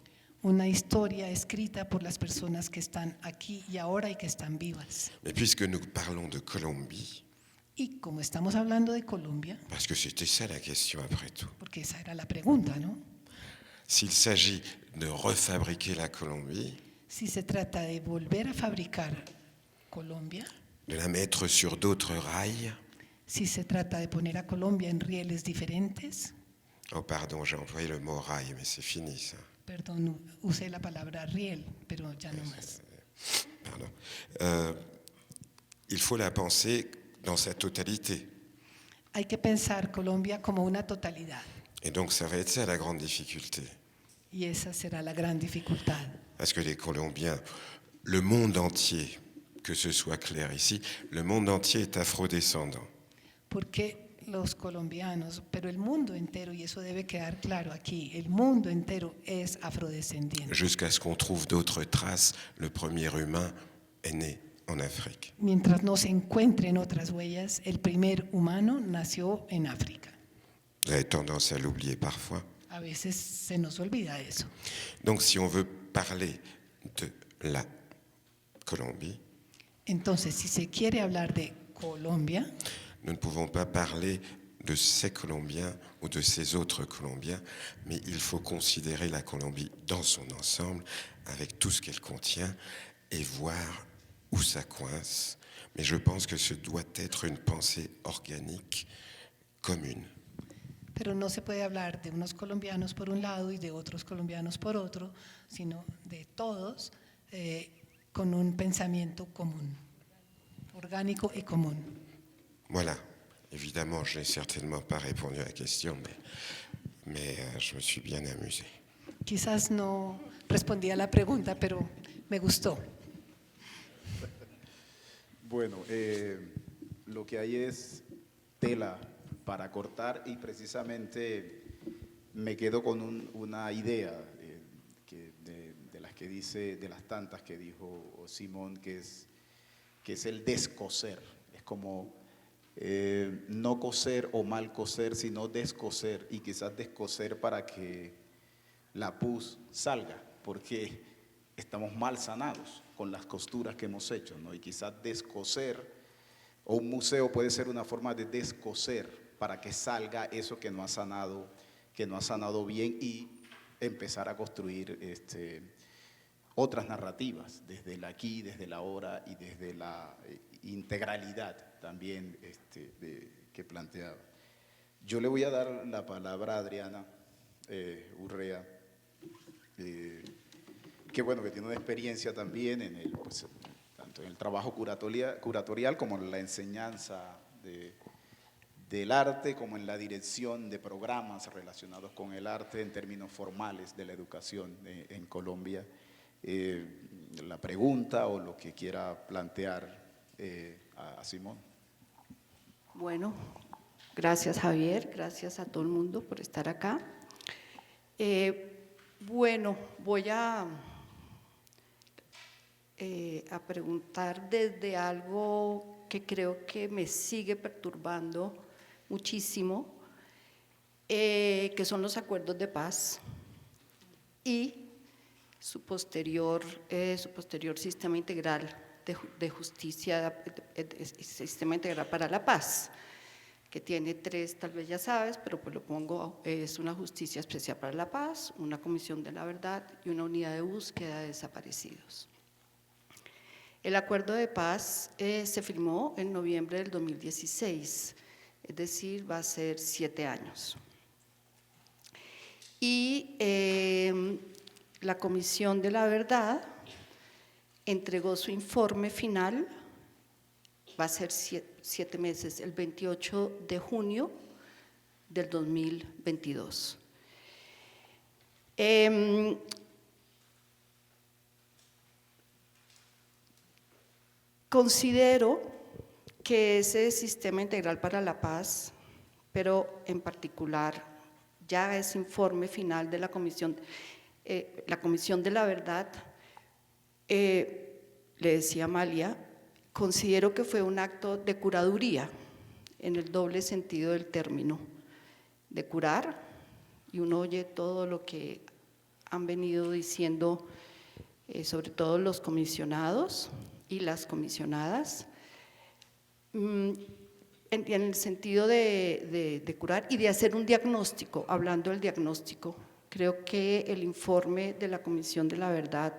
G: Una historia escrita por las personas que están aquí y ahora y que están vivas.
F: Mais puisque nous parlons de Colombie,
G: Y como estamos hablando de Colombia,
F: parce que c'était ça la question après tout,
G: porque esa era la pregunta, ¿no?
F: s'il s'agit de refabriquer la Colombie,
G: Si se trata de volver a fabricar Colombia,
F: de la mettre sur d'autres rails,
G: si se trata de poner a Colombia en rieles diferentes,
F: oh pardon, j'ai employé le mot rail, mais c'est fini ça.
G: perdón, usé la palabra riel, pero ya no más.
F: Pardon. Il faut la penser dans sa totalité.
G: Hay que pensar Colombia como una totalidad
F: Et donc ça va être ça la grande difficulté.
G: y esa será la gran dificultad.
F: Parce que les Colombiens, le monde entier, que ce soit clair ici, le monde entier est afrodescendant.
G: Porque los colombianos, pero el mundo entero, y eso debe quedar claro aquí, el mundo entero es afrodescendiente.
F: Jusqu'à ce qu'on trouve d'autres traces, le premier humain est né en Afrique.
G: Mientras no se encuentren otras huellas, el primer humano nació en África.
F: Vous avez tendance à l'oublier parfois.
G: A veces se nos olvida eso.
F: Donc si on veut parler de la Colombie,
G: Entonces, si se quiere hablar de Colombia,
F: nous ne pouvons pas parler de ces Colombiens ou de ces autres Colombiens, mais il faut considérer la Colombie dans son ensemble, avec tout ce qu'elle contient, et voir où ça coince. Mais je pense que ce doit être une pensée organique, commune.
G: pero no se puede hablar de unos colombianos por un lado y de otros colombianos por otro, sino de todos con un pensamiento común, orgánico y común.
F: Voilà. Évidemment, je n'ai certainement pas répondu à la question, mais je me suis bien amusé.
G: Quizás no respondí a la pregunta, pero me gustó.
D: Bueno, lo que hay es tela para cortar y precisamente me quedo con una idea de las que dice, de las tantas que dijo Simón, que es el descoser. Es como no coser o mal coser, sino descoser, y quizás descoser para que la pus salga, porque estamos mal sanados con las costuras que hemos hecho, ¿no? Y quizás descoser, o un museo puede ser una forma de descoser para que salga eso que no ha sanado bien, y empezar a construir otras narrativas, desde el aquí, desde el ahora y desde la integralidad también que planteaba. Yo le voy a dar la palabra a Adriana Urrea, que bueno, que tiene una experiencia también tanto en el trabajo curatorial como en la enseñanza del arte, como en la dirección de programas relacionados con el arte en términos formales de la educación en Colombia. La pregunta o lo que quiera plantear a Simón.
H: Bueno, gracias Javier, gracias a todo el mundo por estar acá. Bueno, voy a preguntar desde algo que creo que me sigue perturbando muchísimo, que son los acuerdos de paz y su posterior sistema integral de justicia, sistema integral para la paz, que tiene 3, tal vez ya sabes, pero pues lo pongo, es una justicia especial para la paz, una comisión de la verdad y una unidad de búsqueda de desaparecidos. El acuerdo de paz se firmó en noviembre del 2016, es decir, va a ser 7 años. Y la Comisión de la Verdad entregó su informe final, va a ser 7 meses, el 28 de junio del 2022. Considero que ese sistema integral para la paz, pero en particular ya ese informe final de la Comisión de la Verdad, le decía Amalia, considero que fue un acto de curaduría, en el doble sentido del término, de curar, y uno oye todo lo que han venido diciendo, sobre todo los comisionados y las comisionadas, en el sentido de curar y de hacer un diagnóstico. Hablando del diagnóstico, creo que el informe de la Comisión de la Verdad,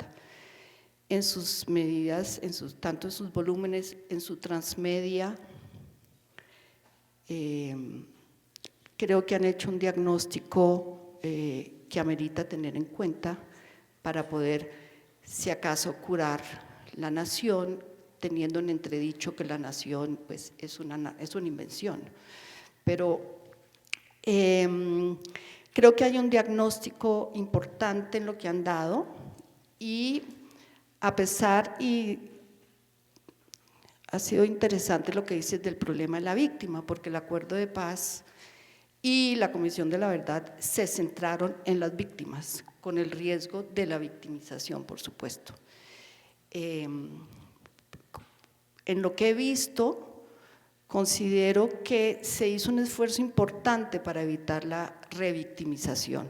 H: en sus medidas, tanto en sus volúmenes, en su transmedia, creo que han hecho un diagnóstico que amerita tener en cuenta para poder, si acaso, curar la nación, teniendo en entredicho que la nación pues, es una invención. Pero creo que hay un diagnóstico importante en lo que han dado, y a pesar, y ha sido interesante lo que dices del problema de la víctima, porque el acuerdo de paz y la Comisión de la Verdad se centraron en las víctimas, con el riesgo de la victimización, por supuesto. En lo que he visto, considero que se hizo un esfuerzo importante para evitar la revictimización.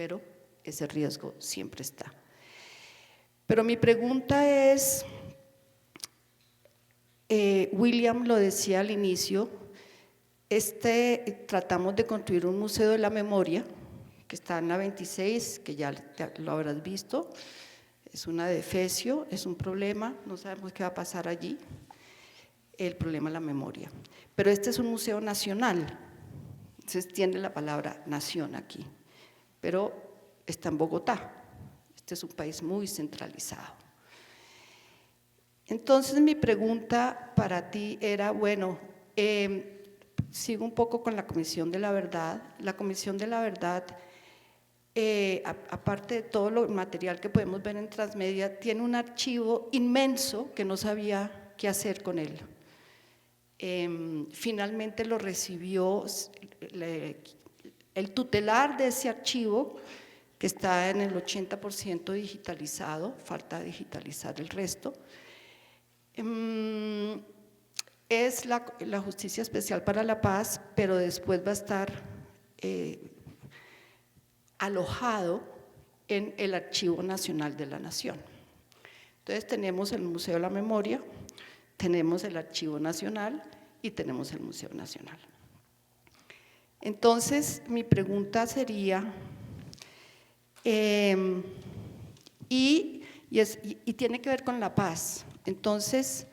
H: pero ese riesgo siempre está. Pero mi pregunta es, William lo decía al inicio, tratamos de construir un museo de la memoria, que está en la 26, que ya lo habrás visto, es una de Efesio, es un problema, no sabemos qué va a pasar allí, el problema es la memoria. Pero este es un museo nacional, entonces tiene la palabra nación aquí, pero está en Bogotá. Este es un país muy centralizado. Entonces mi pregunta para ti era, bueno, sigo un poco con la Comisión de la Verdad. La Comisión de la Verdad, aparte de todo lo material que podemos ver en Transmedia, tiene un archivo inmenso que no sabía qué hacer con él. Finalmente lo recibió el tutelar de ese archivo, que está en el 80% digitalizado, falta digitalizar el resto. Es la Justicia Especial para la Paz, pero después va a estar alojado en el Archivo Nacional de la Nación. Entonces tenemos el Museo de la Memoria, tenemos el Archivo Nacional y tenemos el Museo Nacional. Entonces mi pregunta sería, y tiene que ver con la paz. Entonces,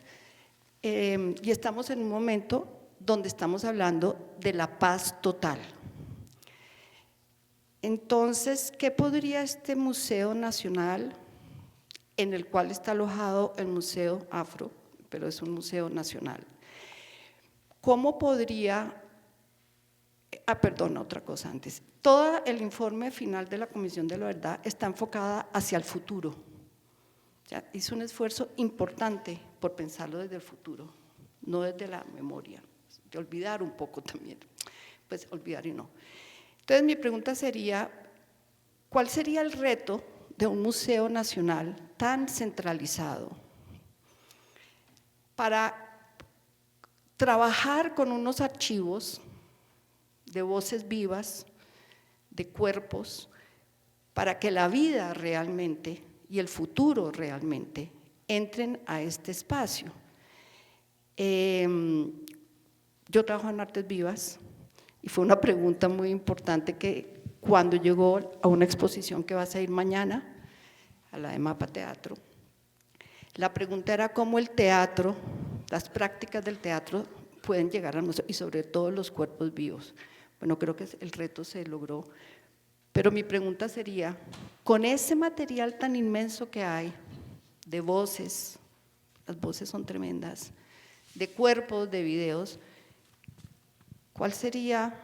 H: y estamos en un momento donde estamos hablando de la paz total. Entonces, ¿qué podría este Museo Nacional, en el cual está alojado el Museo Afro, pero es un museo nacional, cómo podría… perdón, otra cosa antes. Todo el informe final de la Comisión de la Verdad está enfocada hacia el futuro. Ya, hizo un esfuerzo importante por pensarlo desde el futuro, no desde la memoria, de olvidar un poco también, pues olvidar y no. Entonces mi pregunta sería, ¿cuál sería el reto de un museo nacional tan centralizado para trabajar con unos archivos de voces vivas, de cuerpos, para que la vida realmente y el futuro realmente entren a este espacio? Yo trabajo en Artes Vivas y fue una pregunta muy importante que cuando llegó a una exposición que vas a ir mañana, a la de Mapa Teatro, la pregunta era cómo el teatro, las prácticas del teatro pueden llegar al museo y sobre todo los cuerpos vivos. Bueno, creo que el reto se logró, pero mi pregunta sería, con ese material tan inmenso que hay, de voces, las voces son tremendas, de cuerpos, de videos, ¿cuál sería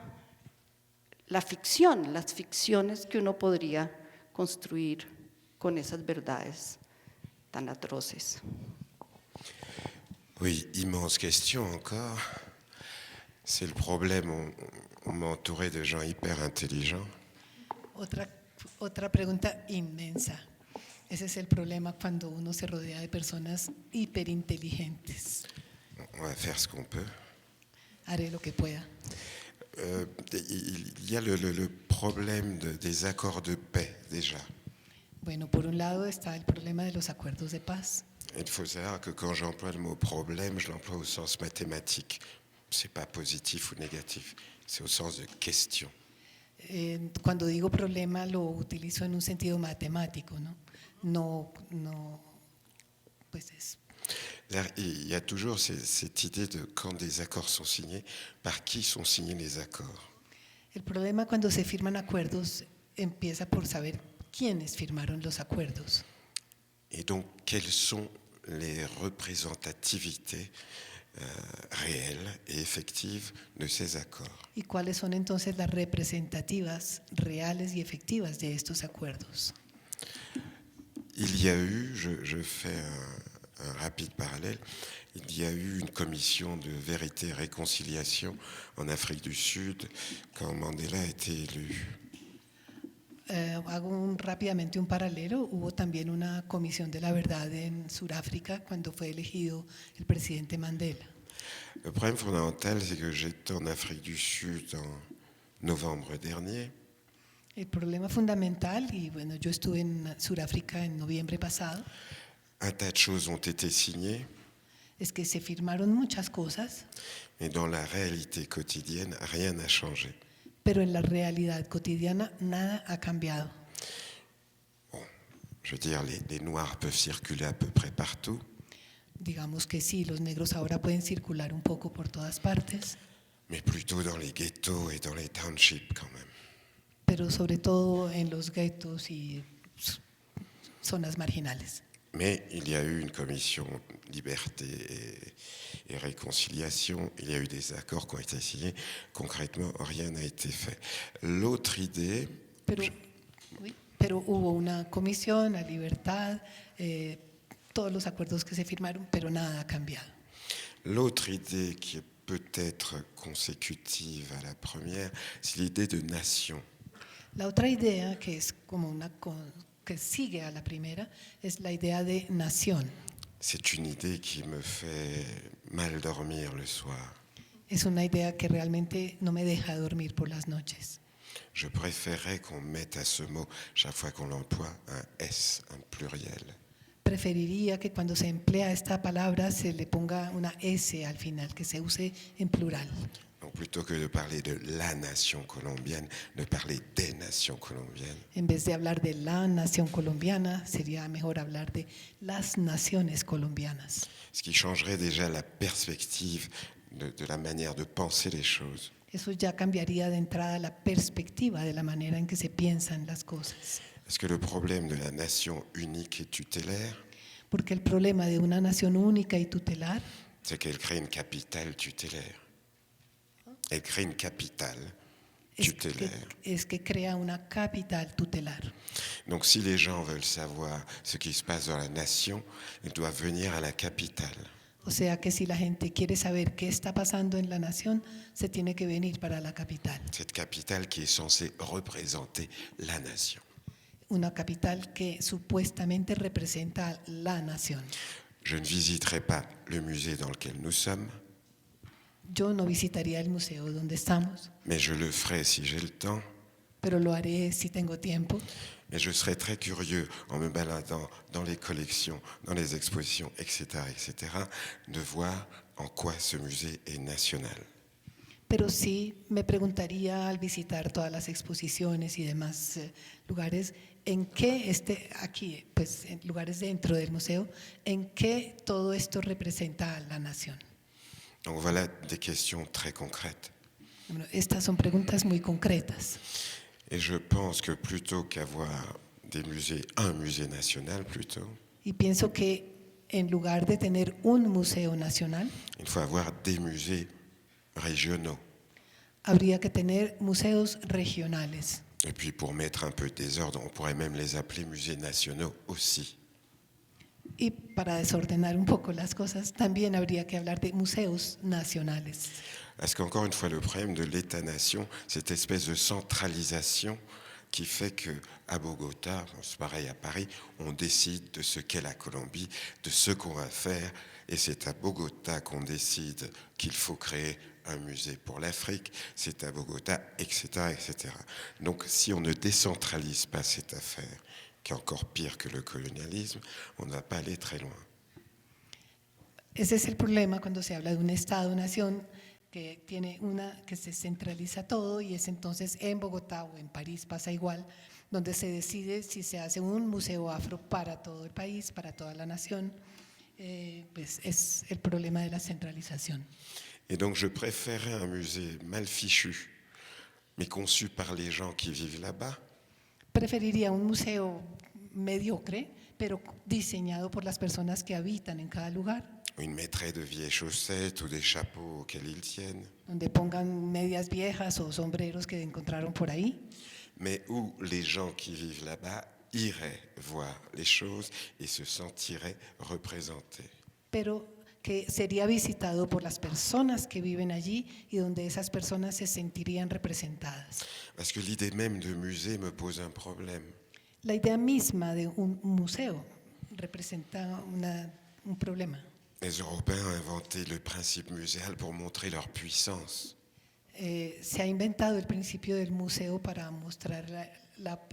H: la ficción, las ficciones que uno podría construir con esas verdades tan atroces?
F: Oui, immense question encore. C'est le problème, on m'a entouré de gens hyper intelligents.
G: Otra pregunta inmensa. Ese es el problema cuando uno se rodea de personas hiperinteligentes.
F: On va faire ce qu'on peut.
G: Haré lo que pueda.
F: Il y a le problème des accords de paix déjà.
G: Bueno, por un lado está el problema de los acuerdos de paz.
F: Il faut savoir que quand j'emploie le mot problème, je l'emploie au sens mathématique. C'est pas positif ou négatif, c'est au sens de question.
G: Cuando digo problema lo utilizo en un sentido matemático, ¿no? No, pues es…
F: Il y a toujours cette idée de quand des accords sont signés, par qui sont signés les accords.
G: El problema cuando se firman acuerdos empieza por saber quiénes firmaron los acuerdos.
F: Et donc, quelles sont les représentativités réelles et effectives de ces accords?
G: ¿Y cuáles son entonces las representativas reales y efectivas de estos acuerdos?
F: Il y a eu, je fais un rapide parallèle, il y a eu une commission de vérité et réconciliation en Afrique du Sud quand Mandela a été élu.
G: Hago rápidamente un paralelo. Hubo también una comisión de la verdad en Sudáfrica cuando fue elegido el presidente Mandela.
F: Le problème fondamental, c'est que j'étais en Afrique du Sud en novembre dernier.
G: El problema fundamental, y bueno, yo estuve en Sudáfrica en noviembre pasado,
F: Un tas de choses ont été signées,
G: es que se firmaron muchas cosas,
F: mais dans la réalité quotidienne, rien n'a changé.
G: pero en la realidad cotidiana nada ha cambiado.
F: Je veux dire, les Noirs peuvent circuler à peu près partout,
G: Digamos que sí, los negros ahora pueden circular un poco por todas partes,
F: mais plutôt dans les ghettos et dans les townships quand même.
G: pero sobre todo en los guetos y zonas marginales.
F: Mais il y a eu une commission liberté et réconciliation, il y a eu des accords qui ont été signés, concrètement rien n'a été fait. L'autre idée,
G: Pero hubo una comisión, la libertad, todos los acuerdos que se firmaron, pero nada ha cambiado.
F: l'autre idée qui est peut-être consécutive à la première, c'est l'idée de nation.
G: La otra idea, que es como que sigue a la primera, es la idea de nación.
F: C'est une idée qui me fait mal dormir le soir.
G: Es una idea que realmente no me deja dormir por las noches.
F: Je préférerais qu'on mette à ce mot, chaque fois qu'on l'emploie, un S, un pluriel.
G: Preferiría que cuando se emplea esta palabra se le ponga una S al final, que se use en plural.
F: Donc plutôt que de parler de la nation colombienne, de parler des nations colombiennes.
G: En vez de hablar de la nación colombiana, sería mejor hablar de las naciones colombianas.
F: Ce qui changerait déjà la perspective de la manière de penser les choses.
G: Eso ya cambiaría de entrada la perspectiva de la manera en que se piensan las cosas.
F: Est-ce que le problème de la nation unique et tutélaire,
G: Porque el problema de una nación única y tutelar
F: c'est qu'elle crée une capitale tutélaire? Elle crée une capitale tutélaire.
G: es que crea una capital tutelar.
F: Donc si les gens veulent savoir ce qui se passe dans la nation, ils doivent venir à la capitale.
G: O sea que si la gente quiere saber qué está pasando en la nación, se tiene que venir para la capital.
F: Cette capitale qui est censée représenter la nation.
G: Una capital que supuestamente representa a la nación.
F: Je ne visiterai pas le musée dans lequel nous sommes,
G: Yo no visitaría el museo donde estamos,
F: mais je le ferai si j'ai le temps.
G: pero lo haré si tengo tiempo.
F: Mais je serais très curieux, en me baladant dans les collections, dans les expositions, etc., de voir en quoi ce musée est national.
G: Pero sí me preguntaría al visitar todas las exposiciones y demás lugares, en qué aquí, pues en lugares dentro del museo, en qué todo esto representa a la nación.
F: Donc voilà des questions très concrètes.
G: Bueno, estas son preguntas muy concretas.
F: Et je pense que plutôt qu'avoir des musées, un musée national plutôt,
G: Y pienso que en lugar de tener un museo nacional,
F: il faut avoir des musées régionaux.
G: habría que tener museos regionales.
F: Et puis pour mettre un peu de désordre, on pourrait même les appeler musées nationaux aussi.
G: Y para desordenar un poco las cosas, también habría que hablar de museos nacionales.
F: Parce qu'encore une fois, le problème de l'État-nation, cette espèce de centralisation qui fait qu'à Bogota, c'est pareil à Paris, on décide de ce qu'est la Colombie, de ce qu'on va faire, et c'est à Bogota qu'on décide qu'il faut créer un musée pour l'Afrique, c'est à Bogota, etc., etc. Donc si on ne décentralise pas cette affaire, qui est encore pire que le colonialisme, on ne va pas aller très loin.
G: Ese es el problema cuando se habla de un Estado-nación que tiene que se centraliza todo, y es entonces en Bogotá o en París pasa igual, donde se decide si se hace un museo afro para todo el país, para toda la nación, pues es el problema de la centralización.
F: Et donc je préférais un musée mal fichu, mais conçu par les gens qui vivent là-bas.
G: Preferiría un museo mediocre, pero diseñado por las personas que habitan en cada lugar,
F: Ils mettraient de vieilles chaussettes ou des chapeaux auxquels ils tiennent,
G: donde pongan medias viejas o sombreros que encontraron por ahí,
F: mais où les gens qui vivent là-bas iraient voir les choses et se sentiraient représentés.
G: pero que sería visitado por las personas que viven allí y donde esas personas se sentirían representadas.
F: Parce que l'idée même de musée me pose un problème.
G: La idea misma de un museo representa un problema.
F: Les Européens ont inventé le principe muséal pour montrer leur puissance.
G: Se ha inventado el principio del museo para mostrar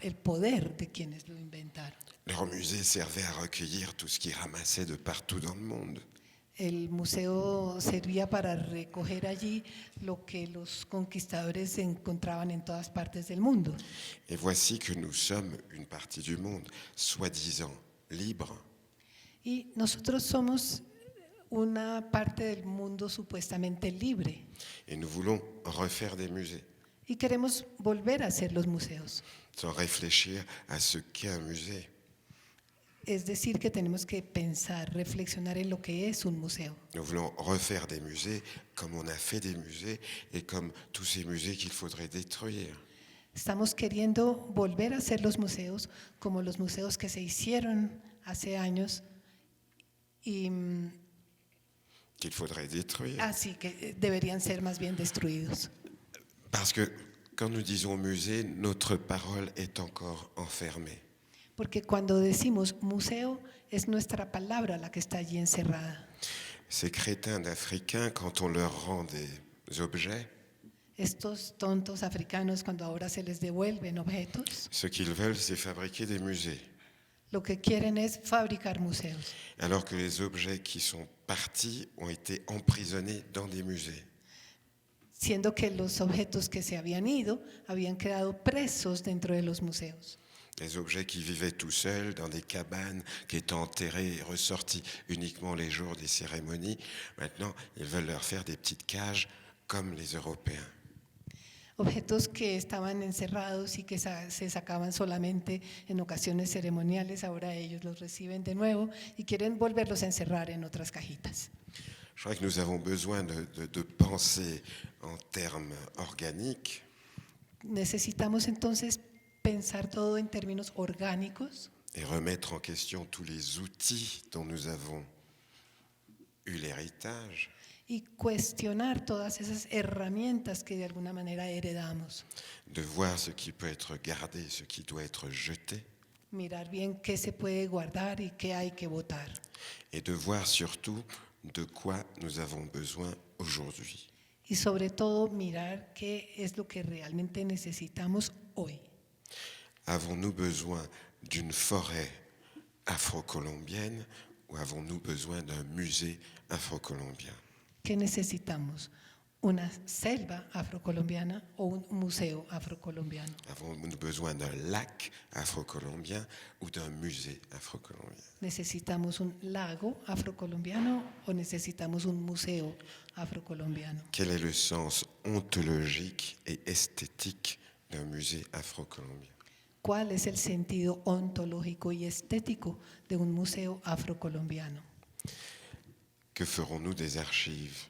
G: el poder de quienes lo inventaron.
F: Leur musée servait à recueillir tout ce qu'ils ramassaient de partout dans le monde.
G: El museo servía para recoger allí lo que los conquistadores encontraban en todas partes del mundo.
F: Et voici que nous sommes une partie du monde, soi-disant libre,
G: Y nosotros somos una parte del mundo supuestamente libre
F: et nous voulons refaire des musées,
G: y queremos volver a hacer los museos.
F: sans réfléchir à ce qu'est un musée.
G: Es decir, que tenemos que pensar, reflexionar en lo que es un museo.
F: Nous voulons refaire des musées comme on a fait des musées et comme tous ces musées qu'il faudrait détruire.
G: Estamos queriendo volver a hacer los museos como los museos que se hicieron hace años y
F: Qu'il faudrait détruire.
G: así que deberían ser más bien destruidos.
F: Parce que quand nous disons musée, notre parole est encore enfermée.
G: Porque cuando decimos museo es nuestra palabra la que está allí encerrada.
F: Ces crétins d'Africains, quand on leur rend des objets,
G: Estos tontos africanos, cuando ahora se les devuelven objetos,
F: ce qu'ils veulent, c'est fabriquer des musées.
G: lo que quieren es fabricar museos,
F: Alors que les objets qui sont partis ont été emprisonnés dans des musées.
G: siendo que los objetos que se habían ido habían quedado presos dentro de los museos.
F: Des objets qui vivaient tout seuls dans des cabanes, qui étaient enterrés et ressortis uniquement les jours des cérémonies. Maintenant, ils veulent leur faire des petites cages comme les Européens.
G: Objetos que estaban encerrados y que se sacaban solamente en ocasiones ceremoniales, ahora ellos los reciben de nuevo y quieren volverlos a encerrar en otras cajitas.
F: Je crois que nous avons besoin de penser en termes organiques.
G: Necesitamos entonces pensar todo en términos orgánicos
F: Et remettre en question tous les outils dont nous avons eu l'héritage,
G: y cuestionar todas esas herramientas que de alguna manera heredamos.
F: de voir ce qui peut être gardé, ce qui doit être jeté,
G: Mirar bien qué se puede guardar y qué hay que botar.
F: et de voir surtout de quoi nous avons besoin aujourd'hui.
G: Y sobre todo mirar qué es lo que realmente necesitamos hoy.
F: Avons-nous besoin d'une forêt afro-colombienne ou avons-nous besoin d'un musée afro-colombien?
G: ¿Qué necesitamos? ¿Una selva afrocolombiana o un museo afrocolombiano?
F: Avons-nous besoin d'un lac afro-colombien ou d'un musée afro-colombien?
G: ¿Necesitamos un lago afrocolombiano o necesitamos un museo afrocolombiano?
F: Quel est le sens ontologique et esthétique d'un musée afro-colombien?
G: ¿Cuál es el sentido ontológico y estético de un museo afrocolombiano?
F: Que ferons-nous des archives?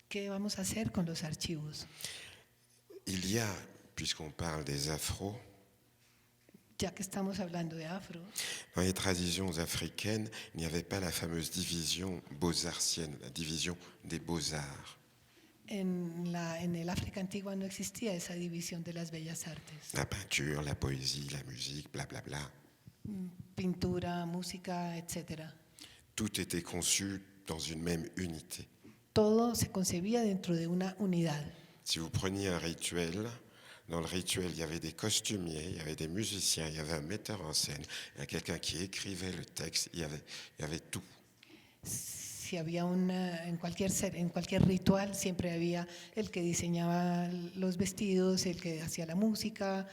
G: ¿Qué vamos a hacer con los archivos?
F: Il y a, puisqu'on parle des afros,
G: Ya que estamos hablando de afro,
F: dans les traditions africaines, il n'y avait pas la fameuse division beaux-artienne, la division des beaux-arts.
G: en el África antigua no existía esa división de las bellas artes.
F: La peinture, la poésie, la musique, blablabla.
G: Pintura, música, etc.
F: Tout était conçu dans une même unité.
G: Todo se concebía dentro de una unidad.
F: Si vous preniez un rituel, dans le rituel, il y avait des costumiers, il y avait des musiciens, il y avait un metteur en scène, il y a quelqu'un qui écrivait le texte, il y avait tout.
G: Si había en cualquier ritual siempre había el que diseñaba los vestidos, el que hacía la música,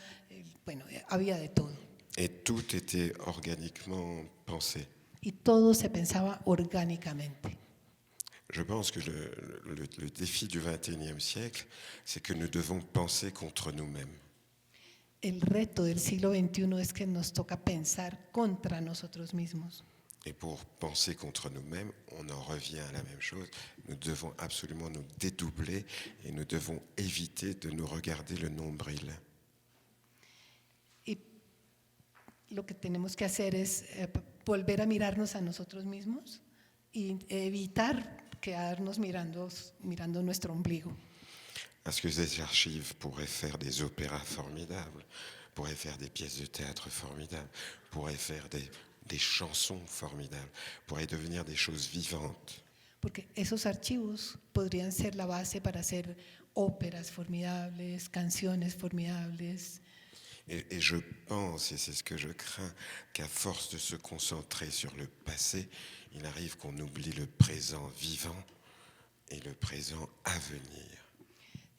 G: bueno, había de todo.
F: Et tout était organiquement pensé.
G: Y todo se pensaba orgánicamente.
F: Je pense que le défi du XXIe siècle, c'est que nous devons penser contre nous-mêmes.
G: El reto del siglo XXI es que nos toca pensar contra nosotros mismos.
F: Et pour penser contre nous-mêmes, on en revient à la même chose. Nous devons absolument nous dédoubler et nous devons éviter de nous regarder le nombril.
G: Y lo que tenemos que hacer es volver a mirarnos a nosotros mismos y evitar quedarnos mirando nuestro ombligo.
F: Parce que ces archives pourraient faire des opéras formidables, pourraient faire des pièces de théâtre formidables, pourraient faire des chansons formidables, pourraient devenir des choses vivantes.
G: Porque esos archivos podrían ser la base para hacer óperas formidables, canciones formidables.
F: Et je pense, et c'est ce que je crains, qu'à force de se concentrer sur le passé, il arrive qu'on oublie le présent vivant et le présent à venir.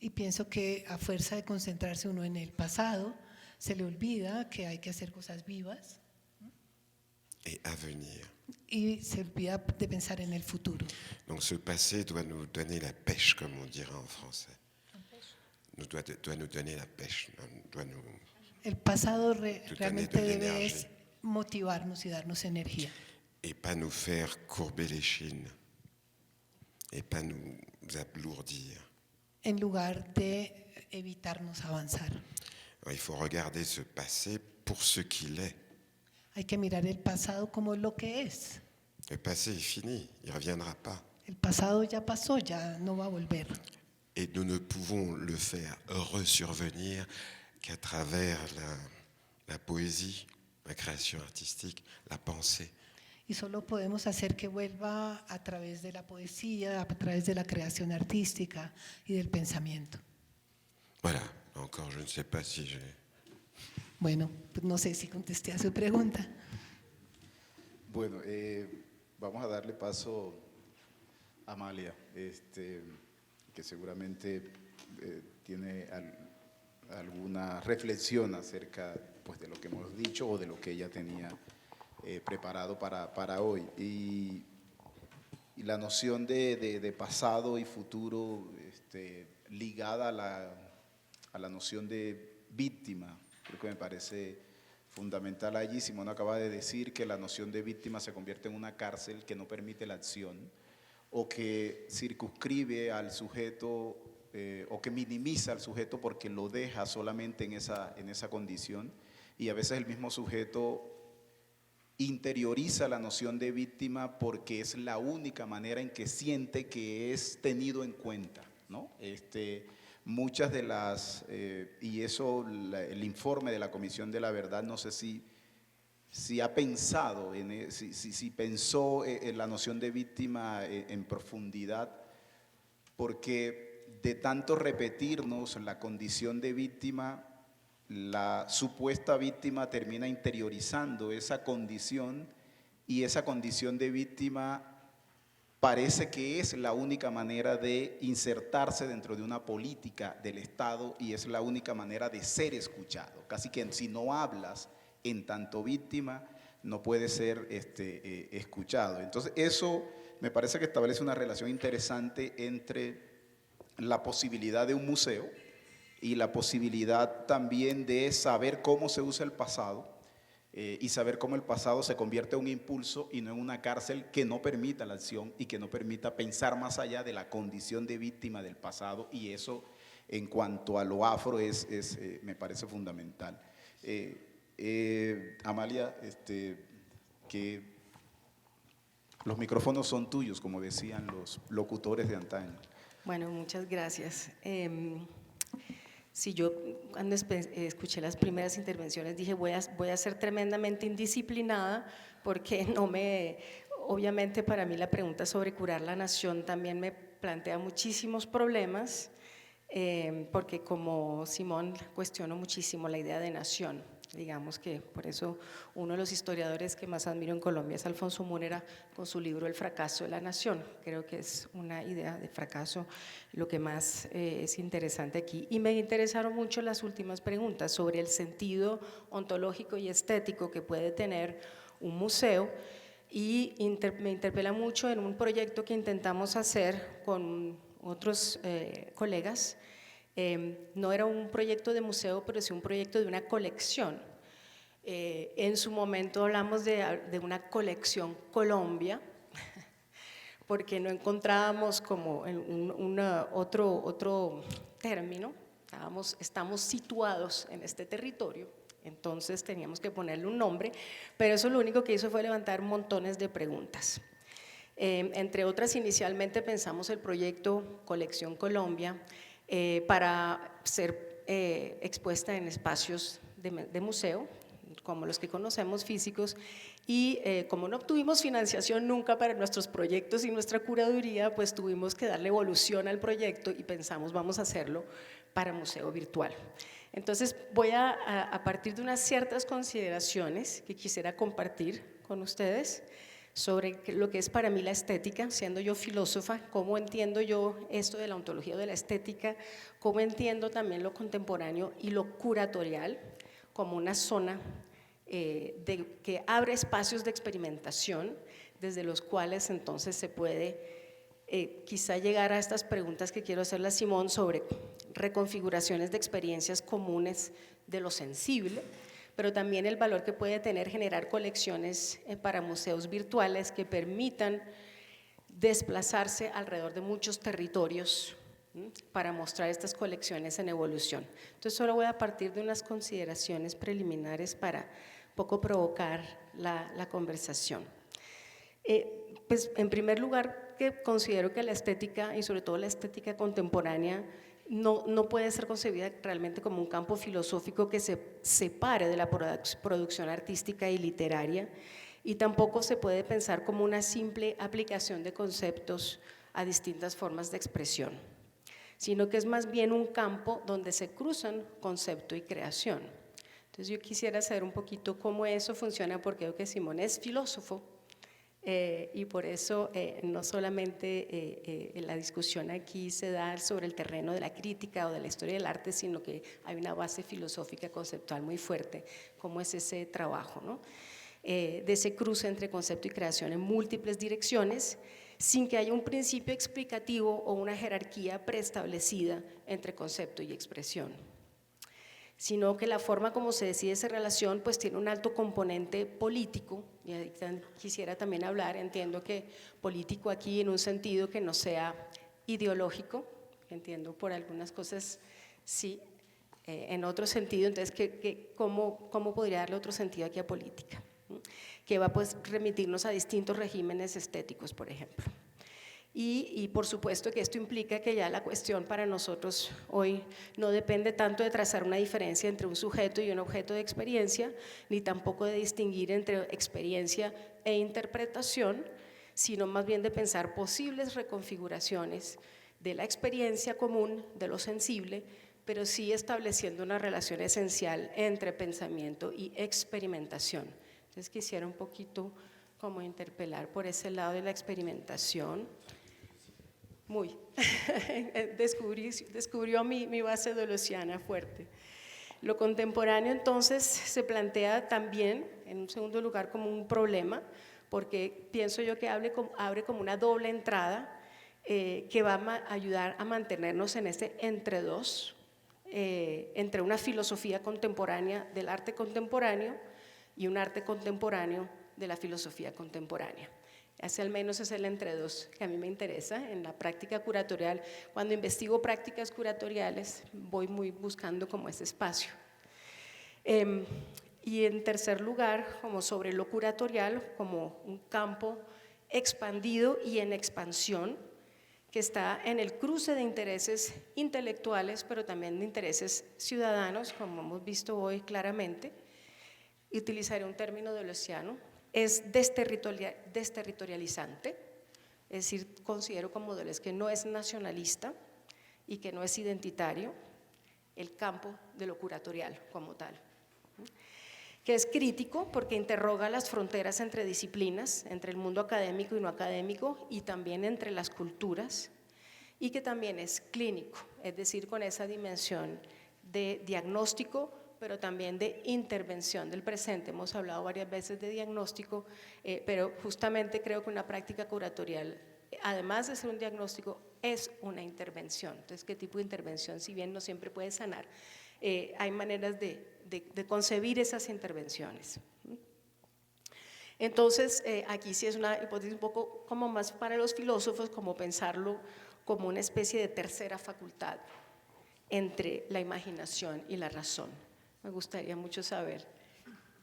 G: Y pienso que a fuerza de concentrarse uno en el pasado, se le olvida que hay que hacer cosas vivas
F: Et à venir.
G: y se olvida de pensar en el futuro.
F: Donc ce passé doit nous donner la pêche, comme on dirait en français. Doit nous donner la pêche, doit nous...
G: El pasado
F: Tú
G: realmente
F: tenés de
G: debe
F: energía.
G: es motivarnos y darnos energía
F: Et pas nous faire courber les chines. Et pas nous alourdir.
G: en lugar de evitarnos avanzar.
F: Alors, il faut regarder ce passé pour ce qu'il est.
G: Hay que mirar el pasado como lo que es.
F: Le passé est fini, il ne reviendra pas.
G: El pasado ya pasó, ya no va a volver.
F: Et nous ne pouvons le faire resurvenir qu'à travers la poésie, la création artistique, la pensée.
G: Y solo podemos hacer que vuelva a través de la poesía, a través de la creación artística y del pensamiento.
F: Voilà, encore, je ne sais pas si j'ai...
G: Bueno, pues no sé si contesté a su pregunta.
D: Bueno, vamos a darle paso a Amalia, que seguramente tiene alguna reflexión acerca pues, de lo que hemos dicho o de lo que ella tenía preparado para hoy. Y la noción de pasado y futuro ligada a la noción de víctima, creo que me parece fundamental allí. Simón acaba de decir que la noción de víctima se convierte en una cárcel que no permite la acción o que circunscribe al sujeto o que minimiza al sujeto porque lo deja solamente en esa condición, y a veces el mismo sujeto interioriza la noción de víctima porque es la única manera en que siente que es tenido en cuenta, ¿no? Muchas de las, y eso el informe de la Comisión de la Verdad, no sé si ha pensado, si pensó en la noción de víctima en profundidad, porque de tanto repetirnos la condición de víctima, la supuesta víctima termina interiorizando esa condición, y esa condición de víctima parece que es la única manera de insertarse dentro de una política del Estado y es la única manera de ser escuchado. Casi que si no hablas en tanto víctima, no puede ser escuchado. Entonces eso me parece que establece una relación interesante entre la posibilidad de un museo y la posibilidad también de saber cómo se usa el pasado y saber cómo el pasado se convierte en un impulso y no en una cárcel que no permita la acción y que no permita pensar más allá de la condición de víctima del pasado, y eso en cuanto a lo afro me parece fundamental. Amalia, que los micrófonos son tuyos, como decían los locutores de antaño.
I: Bueno, muchas gracias. Si yo cuando escuché las primeras intervenciones dije voy a ser tremendamente indisciplinada porque obviamente para mí la pregunta sobre curar la nación también me plantea muchísimos problemas porque como Simón cuestiono muchísimo la idea de nación. Digamos que por eso uno de los historiadores que más admiro en Colombia es Alfonso Múnera con su libro El fracaso de la nación. Creo que es una idea de fracaso lo que más es interesante aquí. Y me interesaron mucho las últimas preguntas sobre el sentido ontológico y estético que puede tener un museo, y me interpela mucho en un proyecto que intentamos hacer con otros colegas. No era un proyecto de museo, pero sí un proyecto de una colección. En su momento hablamos de una colección Colombia, porque no encontrábamos como otro término. Estamos situados en este territorio, entonces teníamos que ponerle un nombre, pero eso lo único que hizo fue levantar montones de preguntas. Entre otras, inicialmente pensamos el proyecto Colección Colombia, para ser expuesta en espacios de museo, como los que conocemos físicos, y como no obtuvimos financiación nunca para nuestros proyectos y nuestra curaduría, pues tuvimos que darle evolución al proyecto y pensamos vamos a hacerlo para museo virtual. Entonces voy a partir de unas ciertas consideraciones que quisiera compartir con ustedes sobre lo que es para mí la estética, siendo yo filósofa, cómo entiendo yo esto de la ontología o de la estética, cómo entiendo también lo contemporáneo y lo curatorial como una zona que abre espacios de experimentación desde los cuales entonces se puede quizá llegar a estas preguntas que quiero hacerle a Simón sobre reconfiguraciones de experiencias comunes de lo sensible, pero también el valor que puede tener generar colecciones para museos virtuales que permitan desplazarse alrededor de muchos territorios para mostrar estas colecciones en evolución. Entonces solo voy a partir de unas consideraciones preliminares para poco provocar la conversación. Pues en primer lugar, que considero que la estética y sobre todo la estética contemporánea no puede ser concebida realmente como un campo filosófico que se separe de la producción artística y literaria, y tampoco se puede pensar como una simple aplicación de conceptos a distintas formas de expresión, sino que es más bien un campo donde se cruzan concepto y creación. Entonces yo quisiera saber un poquito cómo eso funciona, porque creo que Simón es filósofo, y por eso no solamente la discusión aquí se da sobre el terreno de la crítica o de la historia del arte, sino que hay una base filosófica conceptual muy fuerte, como es ese trabajo, ¿no? De ese cruce entre concepto y creación en múltiples direcciones, sin que haya un principio explicativo o una jerarquía preestablecida entre concepto y expresión, sino que la forma como se decide esa relación pues tiene un alto componente político. Y ahí quisiera también hablar, entiendo que político aquí en un sentido que no sea ideológico, entiendo por algunas cosas sí, en otro sentido, entonces ¿cómo podría darle otro sentido aquí a política? Que va pues remitirnos a distintos regímenes estéticos, por ejemplo. Y por supuesto que esto implica que ya la cuestión para nosotros hoy no depende tanto de trazar una diferencia entre un sujeto y un objeto de experiencia, ni tampoco de distinguir entre experiencia e interpretación, sino más bien de pensar posibles reconfiguraciones de la experiencia común, de lo sensible, pero sí estableciendo una relación esencial entre pensamiento y experimentación. Entonces quisiera un poquito como interpelar por ese lado de la experimentación. Descubrió mi base dolosiana fuerte. Lo contemporáneo entonces se plantea también en un segundo lugar como un problema, porque pienso yo que abre como una doble entrada que va a ayudar a mantenernos en este entre dos, entre una filosofía contemporánea del arte contemporáneo y un arte contemporáneo de la filosofía contemporánea. Ese al menos es el entre dos que a mí me interesa en la práctica curatorial. Cuando investigo prácticas curatoriales voy muy buscando como ese espacio. Y en tercer lugar, como sobre lo curatorial, como un campo expandido y en expansión, que está en el cruce de intereses intelectuales, pero también de intereses ciudadanos, como hemos visto hoy claramente. Y utilizaré un término deleuziano, es desterritorializante, es decir, considero como Deleuze que no es nacionalista y que no es identitario el campo de lo curatorial como tal, que es crítico porque interroga las fronteras entre disciplinas, entre el mundo académico y no académico, y también entre las culturas, y que también es clínico, es decir, con esa dimensión de diagnóstico, pero también de intervención del presente. Hemos hablado varias veces de diagnóstico, pero justamente creo que una práctica curatorial, además de ser un diagnóstico, es una intervención. Entonces, ¿qué tipo de intervención? Si bien no siempre puede sanar, hay maneras de concebir esas intervenciones. Entonces, aquí sí es una hipótesis un poco como más para los filósofos, como pensarlo como una especie de tercera facultad entre la imaginación y la razón. Me gustaría mucho saber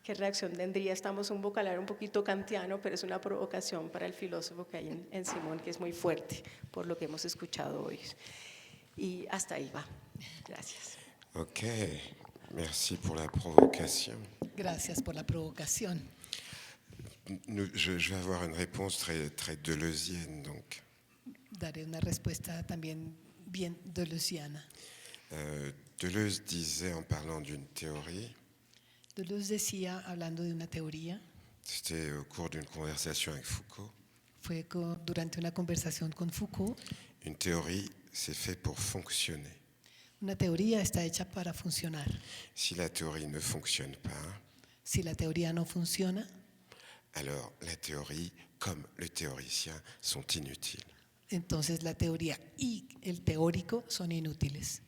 I: qué reacción tendría. Estamos en un vocabulario un poquito kantiano, pero es una provocación para el filósofo que hay en Simón, que es muy fuerte por lo que hemos escuchado hoy. Y hasta ahí va. Gracias.
F: Ok. Merci pour la provocation.
G: Gracias por la provocación.
F: Je vais avoir une réponse très, très deleuzienne, donc.
G: Daré una respuesta también bien deleuziana.
F: Deleuze disait en parlant d'une théorie,
G: Deleuze decía, hablando de una teoría,
F: c'était au cours d'une conversation avec Foucault,
G: fue durante una conversación con Foucault,
F: une théorie, c'est fait pour fonctionner.
G: una teoría está hecha para funcionar.
F: Si la théorie ne fonctionne pas,
G: Si la teoría no funciona,
F: alors la théorie, comme le théoricien, sont inutiles.
G: entonces la teoría y el teórico son inútiles.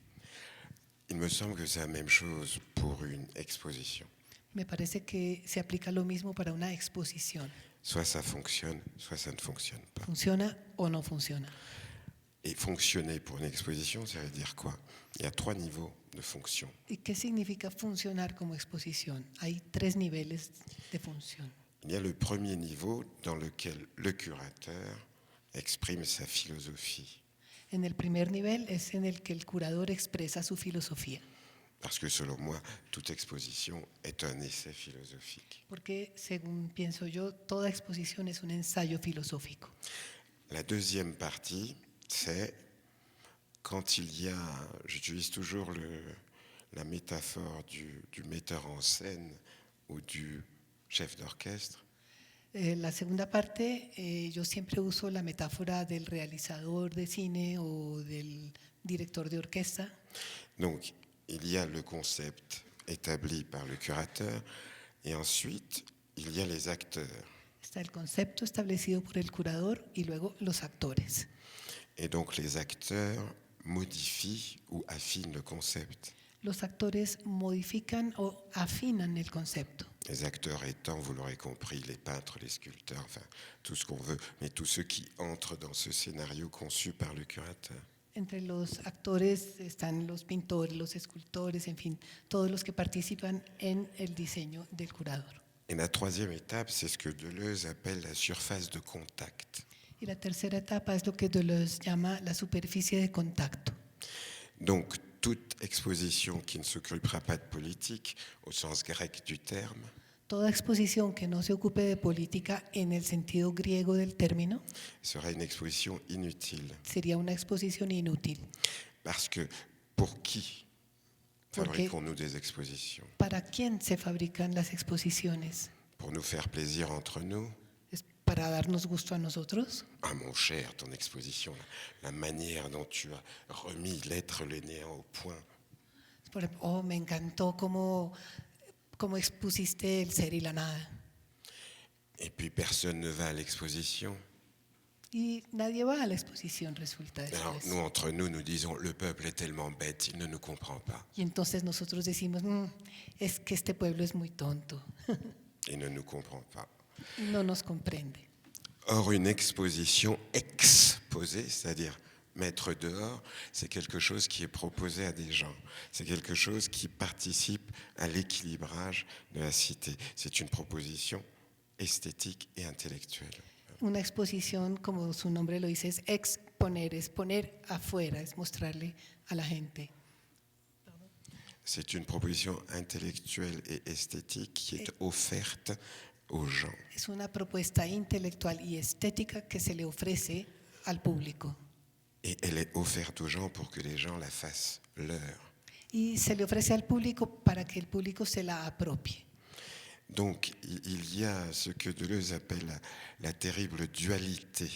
F: Il me semble que c'est la même chose pour une exposition.
G: Me parece que se aplica lo mismo para una exposición.
F: Soit ça fonctionne, soit ça ne fonctionne pas.
G: ¿Funciona o no funciona?
F: Et fonctionner pour une exposition, ça veut dire quoi? Il y a 3 niveaux de fonction.
G: ¿Y qué significa funcionar como exposición? Hay 3 niveles de función.
F: Il y a le premier niveau dans lequel le curateur exprime sa philosophie.
G: En el primer nivel es en el que el curador expresa su filosofía.
F: Parce que selon moi, toute exposition est un essai philosophique.
G: Porque, según pienso yo, toda exposición es un ensayo filosófico.
F: La deuxième partie, c'est quand il y a, j'utilise toujours la métaphore du metteur en scène ou du chef d'orchestre.
G: La segunda parte, yo siempre uso la metáfora del realizador de cine o del director de orquesta.
F: Donc, il y a le concept établi par le curateur et ensuite, il y a les acteurs.
G: Está el concepto establecido por el curador y luego los actores.
F: Et donc, les acteurs modifient ou affinent le concept.
G: Los actores modifican o afinan el concepto.
F: Les acteurs étant, vous l'aurez compris, les peintres, les sculpteurs, enfin, tout ce qu'on veut, mais tous ceux qui entrent dans ce scénario conçu par le curateur.
G: Entre los actores están los pintores, los escultores, en fin, todos los que participan en el diseño del curador.
F: Et la troisième étape, c'est ce que Deleuze appelle la surface de contact.
G: Y la tercera etapa es lo que Deleuze llama la superficie de contacto.
F: Donc, toute exposition qui ne s'occupera pas de politique, au sens grec du terme,
G: Toda exposición que no se ocupe de política en el sentido griego del término
F: sera une exposition inutile.
G: sería una exposición inútil.
F: Parce que pour qui
G: Porque-
F: fabriquons-nous des expositions?
G: ¿Para quién se fabrican las exposiciones?
F: Pour nous faire plaisir entre nous?
G: ¿Es para darnos gusto a nosotros?
F: Ah mon cher, ton exposition, la manière dont tu as remis l'être, le néant au point.
G: Por ejemplo, oh, me encantó cómo expusiste el ser y la nada.
F: Et puis personne ne va à l'exposition.
G: Y nadie va a la exposición, resulta
F: Alors
G: después.
F: nous, entre nous, nous disons, le peuple est tellement bête, il ne nous comprend pas.
G: Y entonces nosotros decimos, es que este pueblo es muy tonto,
F: Il ne nous comprend pas.
G: no nos comprende.
F: Or, une exposition exposée, c'est-à-dire mettre dehors, c'est quelque chose qui est proposé à des gens. C'est quelque chose qui participe à l'équilibrage de la cité. C'est une proposition esthétique et intellectuelle.
G: Una exposición, como su nombre lo dice, es exponer, es poner afuera, es mostrarle a la gente.
F: C'est une proposition intellectuelle et esthétique qui est offerte aux gens.
G: Es una propuesta intelectual y estética que se le ofrece al público.
F: Et elle est offerte aux gens pour que les gens la fassent leur.
G: Y se le ofrece al público para que el público se la apropie.
F: Donc, il y a ce que Deleuze appelle la terrible dualité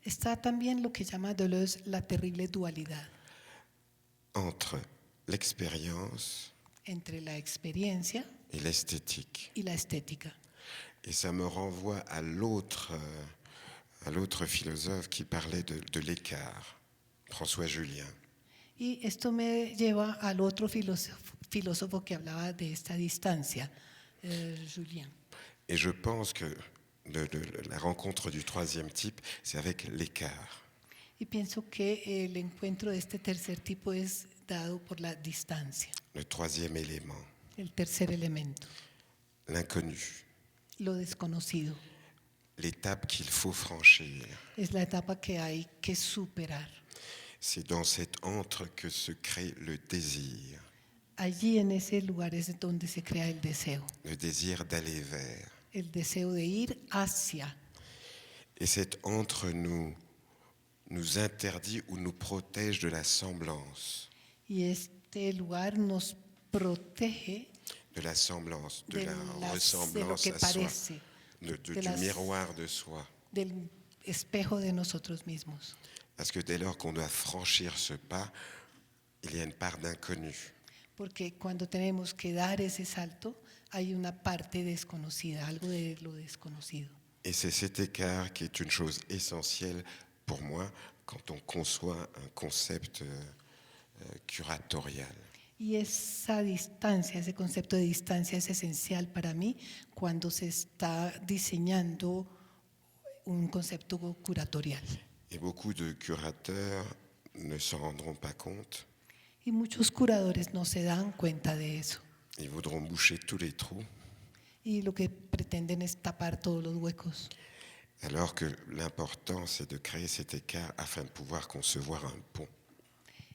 G: Está también lo que llama Deleuze la terrible dualidad
F: entre l'expérience
G: entre la experiencia
F: et l'esthétique.
G: y la estética.
F: Et ça me renvoie à l'autre philosophe qui parlait de l'écart, François Julien.
G: Y esto me lleva al otro filósofo que hablaba de esta distancia, Julien.
F: Et je pense que la rencontre du troisième type, c'est avec l'écart.
G: Y pienso que el encuentro de este tercer tipo es dado por la distancia,
F: Le troisième élément,
G: el tercer elemento,
F: l'inconnu,
G: lo desconocido.
F: l'étape qu'il faut franchir.
G: Es la etapa que hay que superar.
F: C'est dans cet entre que se crée le désir.
G: allí en ese lugar es donde se crea el deseo
F: d'aller vers.
G: de ir hacia.
F: Et cet entre nous interdit ou nous protège de la semblance.
G: Y este lugar nos protege
F: De la semblance, de la
G: de lo
F: ressemblance
G: que
F: à soi,
G: parece,
F: du miroir de soi.
G: del espejo de nosotros mismos.
F: Parce que dès lors qu'on doit franchir ce pas, il y a une part d'inconnu.
G: Porque cuando tenemos que dar ese salto, hay una parte desconocida, algo de lo desconocido.
F: Et c'est cet écart qui est une chose essentielle pour moi quand on conçoit un concept curatorial.
G: Y esa distancia, ese concepto de distancia es esencial para mí cuando se está diseñando un concepto curatorial.
F: Et beaucoup de curateurs ne s'en rendront pas compte.
G: Y muchos curadores no se dan cuenta de eso.
F: Ils voudront boucher tous les trous,
G: Y lo que pretenden es tapar todos los huecos.
F: alors que l'important, c'est de créer cet écart afin de pouvoir concevoir un pont.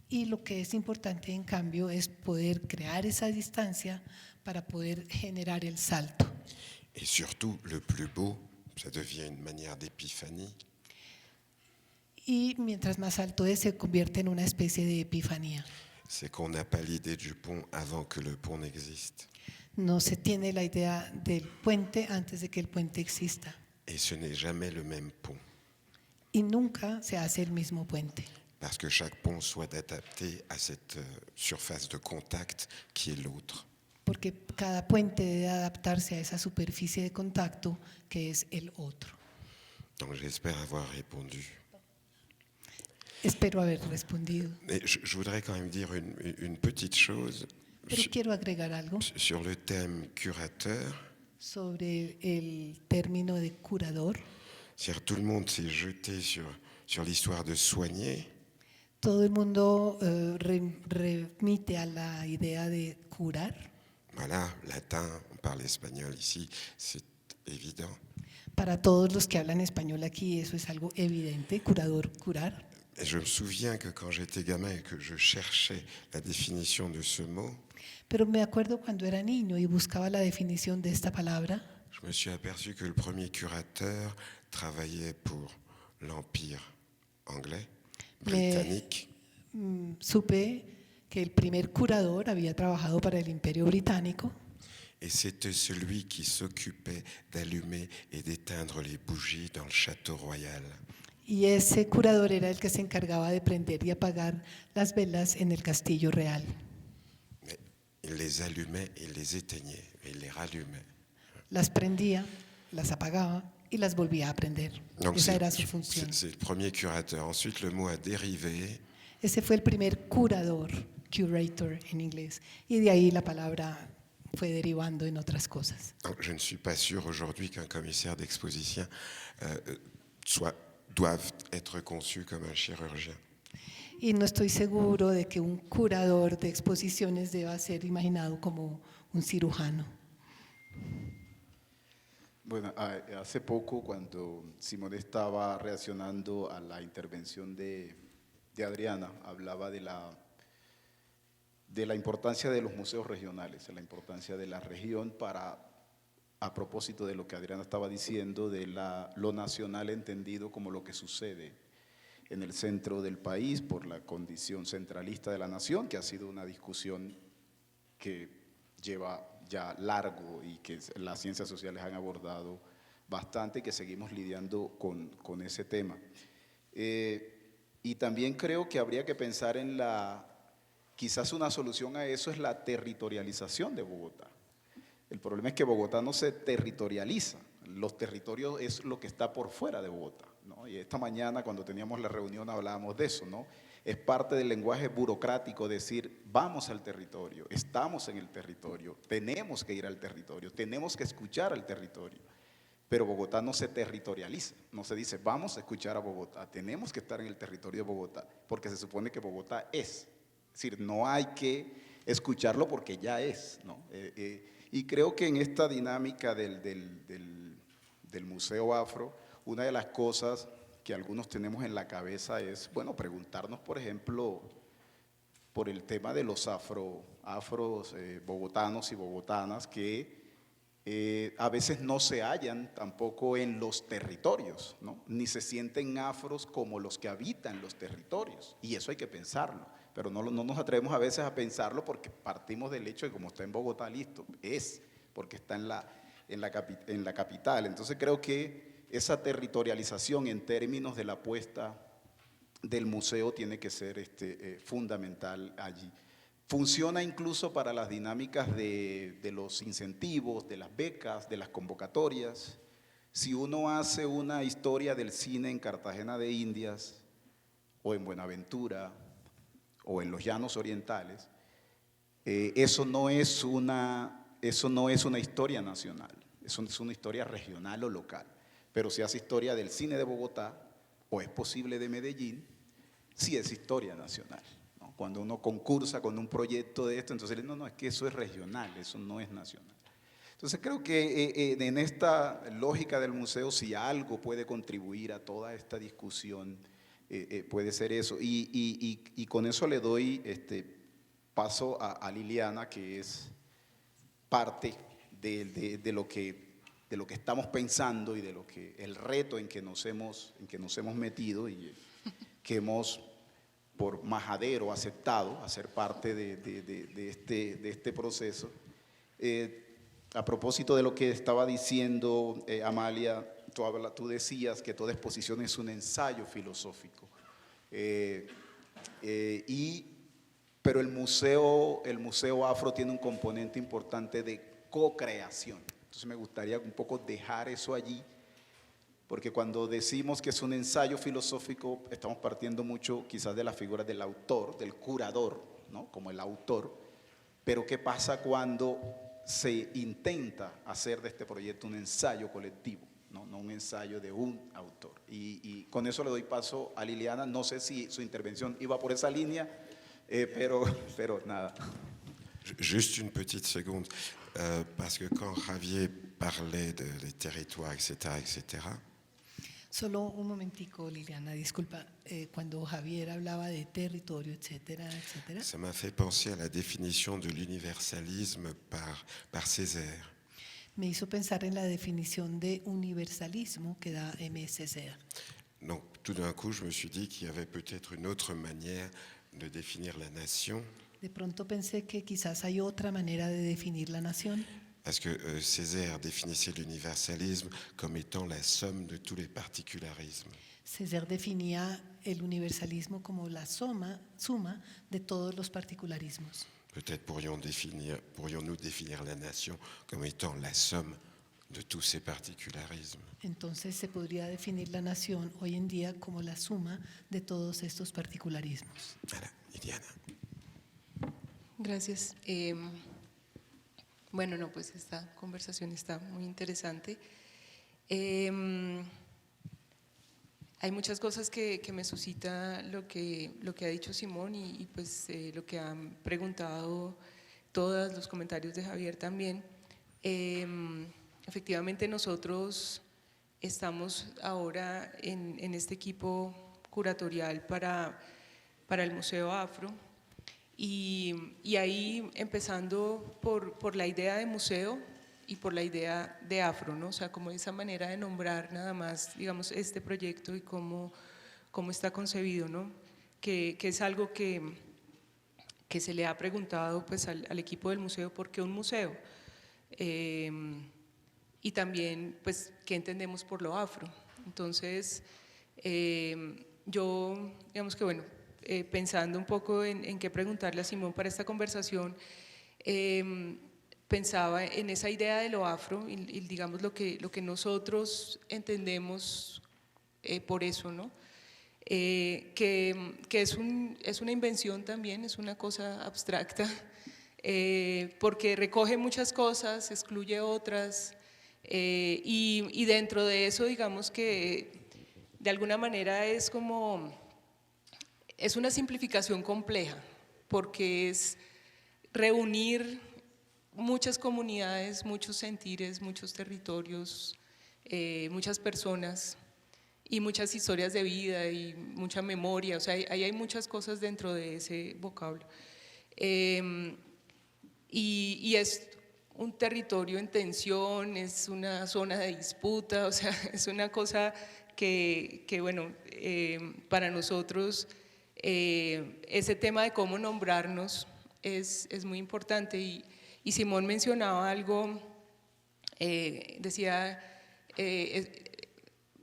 G: Y lo que es importante, en cambio, es poder crear esa distancia para poder generar el salto.
F: Et surtout, le plus beau, ça devient une manière d'épiphanie.
G: Y mientras más alto es, se convierte en una especie de epifanía.
F: C'est qu'on n'a pas l'idée du pont avant que le pont n'existe.
G: No se tiene la idea del puente antes de que el puente exista.
F: Et ce n'est jamais le même pont,
G: Y nunca se hace el mismo puente.
F: parce que chaque pont soit adapté à cette surface de contact qui est l'autre.
G: Porque cada puente debe adaptarse a esa superficie de contacto que es el otro.
F: Donc j'espère avoir répondu.
G: Espero haber respondido.
F: Et je voudrais quand même dire une petite chose
G: Pero quiero agregar algo
F: sur le thème curateur.
G: sobre el término de curador.
F: C'est-à-dire tout le monde s'est jeté sur l'histoire de soigner.
G: Todo el mundo remite a la idea de curar.
F: Voilà, latin, on parle espagnol ici, c'est évident.
G: Para todos los que hablan español aquí, eso es algo evidente, curador, curar.
F: Et je me souviens que quand j'étais gamin et que je cherchais la définition de ce mot,
G: Pero me acuerdo cuando era niño y buscaba la definición de esta palabra,
F: je me suis aperçu que le premier curateur travaillait pour l'Empire anglais, britannique,
G: supe que el primer curador había trabajado para el Imperio Británico
F: et c'était celui qui s'occupait d'allumer et d'éteindre les bougies dans le château royal.
G: y ese curador era el que se encargaba de prender y apagar las velas en el Castillo Real.
F: Mais il les allumait et il les éteignait, et il les rallumait.
G: Las prendía, las apagaba y las volvía a prender.
F: Donc
G: Esa era su función.
F: c'est le premier curateur. Ensuite, le mot a dérivé.
G: Ese fue el primer curador, curator en inglés, y de ahí la palabra fue derivando en otras cosas.
F: Donc, je ne suis pas sûr aujourd'hui qu'un commissaire d'exposition doive être conçu comme un chirurgien.
G: Y no estoy seguro de que un curador de exposiciones deba ser imaginado como un cirujano.
D: Bueno, hace poco cuando Simone estaba reaccionando a la intervención de Adriana, hablaba de la importancia de los museos regionales, de la importancia de la región a propósito de lo que Adriana estaba diciendo, de lo nacional entendido como lo que sucede en el centro del país por la condición centralista de la nación, que ha sido una discusión que lleva ya largo y que las ciencias sociales han abordado bastante y que seguimos lidiando con ese tema. Y también creo que habría que pensar en quizás una solución a eso es la territorialización de Bogotá. El problema es que Bogotá no se territorializa, los territorios es lo que está por fuera de Bogotá, ¿no? Y esta mañana cuando teníamos la reunión hablábamos de eso, ¿no? Es parte del lenguaje burocrático decir, vamos al territorio, estamos en el territorio, tenemos que ir al territorio, tenemos que escuchar al territorio. Pero Bogotá no se territorializa, no se dice, vamos a escuchar a Bogotá, tenemos que estar en el territorio de Bogotá, porque se supone que Bogotá es. Es decir, no hay que escucharlo porque ya es, ¿no? Y creo que en esta dinámica del Museo Afro, una de las cosas que algunos tenemos en la cabeza es, bueno, preguntarnos, por ejemplo, por el tema de los afros bogotanos y bogotanas que a veces no se hallan tampoco en los territorios, ¿no? Ni se sienten afros como los que habitan los territorios, y eso hay que pensarlo, pero no nos atrevemos a veces a pensarlo porque partimos del hecho de que como está en Bogotá, listo, es porque está en la capital. Entonces creo que esa territorialización en términos de la apuesta del museo tiene que ser fundamental allí. Funciona incluso para las dinámicas de los incentivos, de las becas, de las convocatorias. Si uno hace una historia del cine en Cartagena de Indias, o en Buenaventura, o en los Llanos Orientales, eso no es una historia nacional, eso es una historia regional o local. Pero si hace historia del cine de Bogotá, o es posible de Medellín, sí es historia nacional. Cuando uno concursa con un proyecto de esto, entonces no, es que eso es regional, eso no es nacional. Entonces creo que en esta lógica del museo, si algo puede contribuir a toda esta discusión, puede ser eso. Y con eso le doy paso a Liliana, que es parte de lo que estamos pensando y de lo que el reto en que nos hemos metido y que hemos por majadero aceptado hacer parte de este proceso. A propósito de lo que estaba diciendo Amalia, tú decías que toda exposición es un ensayo filosófico, pero el museo afro tiene un componente importante de co-creación. Entonces me gustaría un poco dejar eso allí, porque cuando decimos que es un ensayo filosófico, estamos partiendo mucho quizás de la figura del autor, del curador, ¿no? Como el autor. Pero ¿qué pasa cuando se intenta hacer de este proyecto un ensayo colectivo, no un ensayo de un autor? Y con eso le doy paso a Liliana. No sé si su intervención iba por esa línea, pero nada.
F: Juste une petite seconde, parce que quand Javier parlait des territoires, etc.,
G: Solo un momentico, Liliana, disculpa. Cuando Javier hablaba de territorio, etcétera, etcétera,
F: ça m'a fait penser à la définition de l'universalisme par Césaire.
G: me hizo pensar en la definición de universalismo que da M. Césaire.
F: Donc tout d'un coup, je me suis dit qu'il y avait peut-être une autre manière de définir la nation.
G: De pronto pensé que quizás hay otra manera de definir la nación.
F: Parce que Césaire définissait l'universalisme comme étant la somme de tous les particularismes.
G: Césaire definía el universalismo como la suma de todos los particularismos.
F: Peut-être pourrions-nous définir la nation comme étant la somme de tous ces particularismes.
G: Entonces se podría definir la nación hoy en día como la suma de todos estos particularismos.
F: Voilà, Liliana.
J: Gracias. Bueno, no, pues esta conversación está muy interesante. Hay muchas cosas que me suscita lo que ha dicho Simón y pues lo que han preguntado todos los comentarios de Javier también. Efectivamente nosotros estamos ahora en este equipo curatorial para el Museo Afro. Y ahí empezando por la idea de museo y por la idea de afro, ¿no? O sea, como esa manera de nombrar nada más, digamos, este proyecto y cómo está concebido, ¿no? Que es algo que se le ha preguntado pues al equipo del museo, ¿por qué un museo? Y también, pues, ¿qué entendemos por lo afro? Entonces, yo, digamos que bueno, pensando un poco en qué preguntarle a Simón para esta conversación, pensaba en esa idea de lo afro y digamos lo que nosotros entendemos por eso, ¿no? Que es una invención también, es una cosa abstracta, porque recoge muchas cosas, excluye otras, y dentro de eso digamos que de alguna manera es una simplificación compleja, porque es reunir muchas comunidades, muchos sentires, muchos territorios, muchas personas y muchas historias de vida y mucha memoria, o sea, ahí hay muchas cosas dentro de ese vocablo. Y es un territorio en tensión, es una zona de disputa, o sea, es una cosa que bueno, para nosotros ese tema de cómo nombrarnos es muy importante. Y Simón mencionaba algo, decía,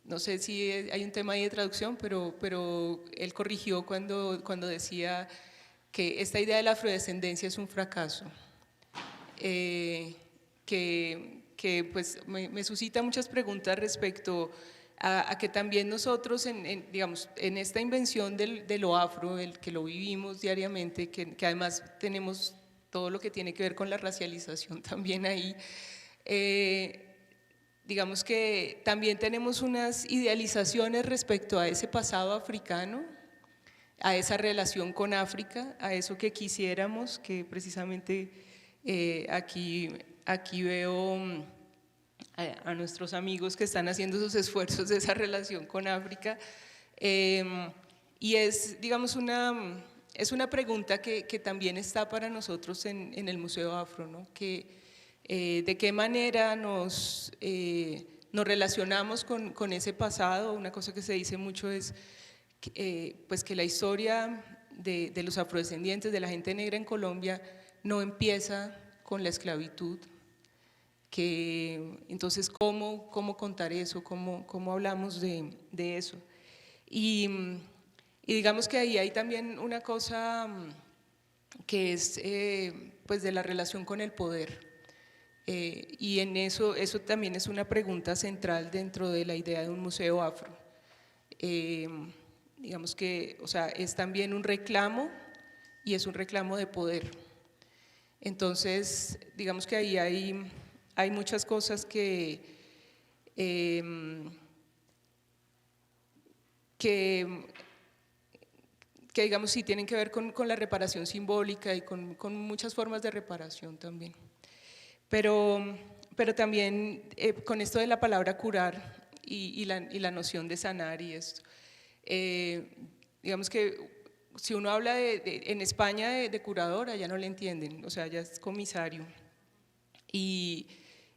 J: no sé si hay un tema ahí de traducción, pero él corrigió cuando decía que esta idea de la afrodescendencia es un fracaso. Que pues me suscita muchas preguntas respecto a que también nosotros, digamos, en esta invención de lo afro, el que lo vivimos diariamente, que además tenemos todo lo que tiene que ver con la racialización también ahí, digamos que también tenemos unas idealizaciones respecto a ese pasado africano, a esa relación con África, a eso que quisiéramos, que precisamente aquí veo a nuestros amigos que están haciendo sus esfuerzos de esa relación con África, y es, digamos, es una pregunta que también está para nosotros en el Museo Afro, ¿no? De qué manera nos relacionamos con ese pasado. Una cosa que se dice mucho es pues que la historia de los afrodescendientes, de la gente negra en Colombia, no empieza con la esclavitud, que entonces ¿cómo contar eso? ¿Cómo hablamos de eso? Y digamos que ahí hay también una cosa que es pues de la relación con el poder, y en eso también es una pregunta central dentro de la idea de un museo afro. Digamos que, o sea, es también un reclamo y es un reclamo de poder. Entonces, digamos que ahí hay muchas cosas que digamos sí tienen que ver con la reparación simbólica y con muchas formas de reparación también. Pero también con esto de la palabra curar y la noción de sanar y esto, digamos que si uno habla en España de curador, allá no le entienden, o sea, ya es comisario. Y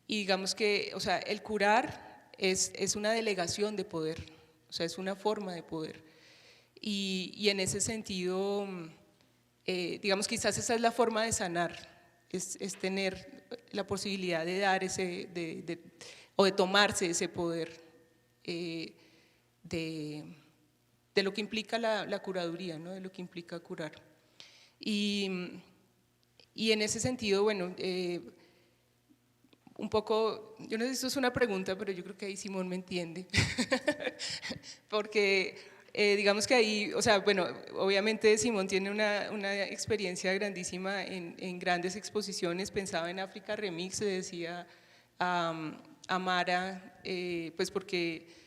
J: digamos que, o sea, el curar es una delegación de poder, o sea, es una forma de poder. Y en ese sentido, digamos, quizás esa es la forma de sanar, es tener la posibilidad de dar o de tomarse ese poder de lo que implica la curaduría, ¿no? De lo que implica curar. Y en ese sentido, bueno, un poco, yo no sé si esto es una pregunta, pero yo creo que ahí Simón me entiende, porque digamos que ahí, o sea, bueno, obviamente Simón tiene una experiencia grandísima en grandes exposiciones. Pensaba en África Remix, se decía a Mara, pues porque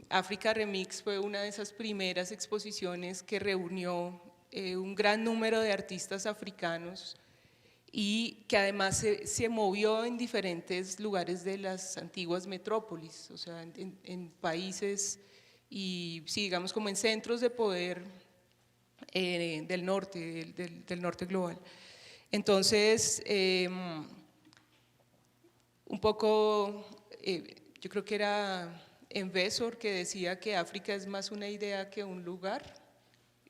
J: África Remix fue una de esas primeras exposiciones que reunió un gran número de artistas africanos y que además se movió en diferentes lugares de las antiguas metrópolis, o sea, en países y sí, digamos como en centros de poder del norte, del norte global. Entonces, un poco, yo creo que era Embesor que decía que África es más una idea que un lugar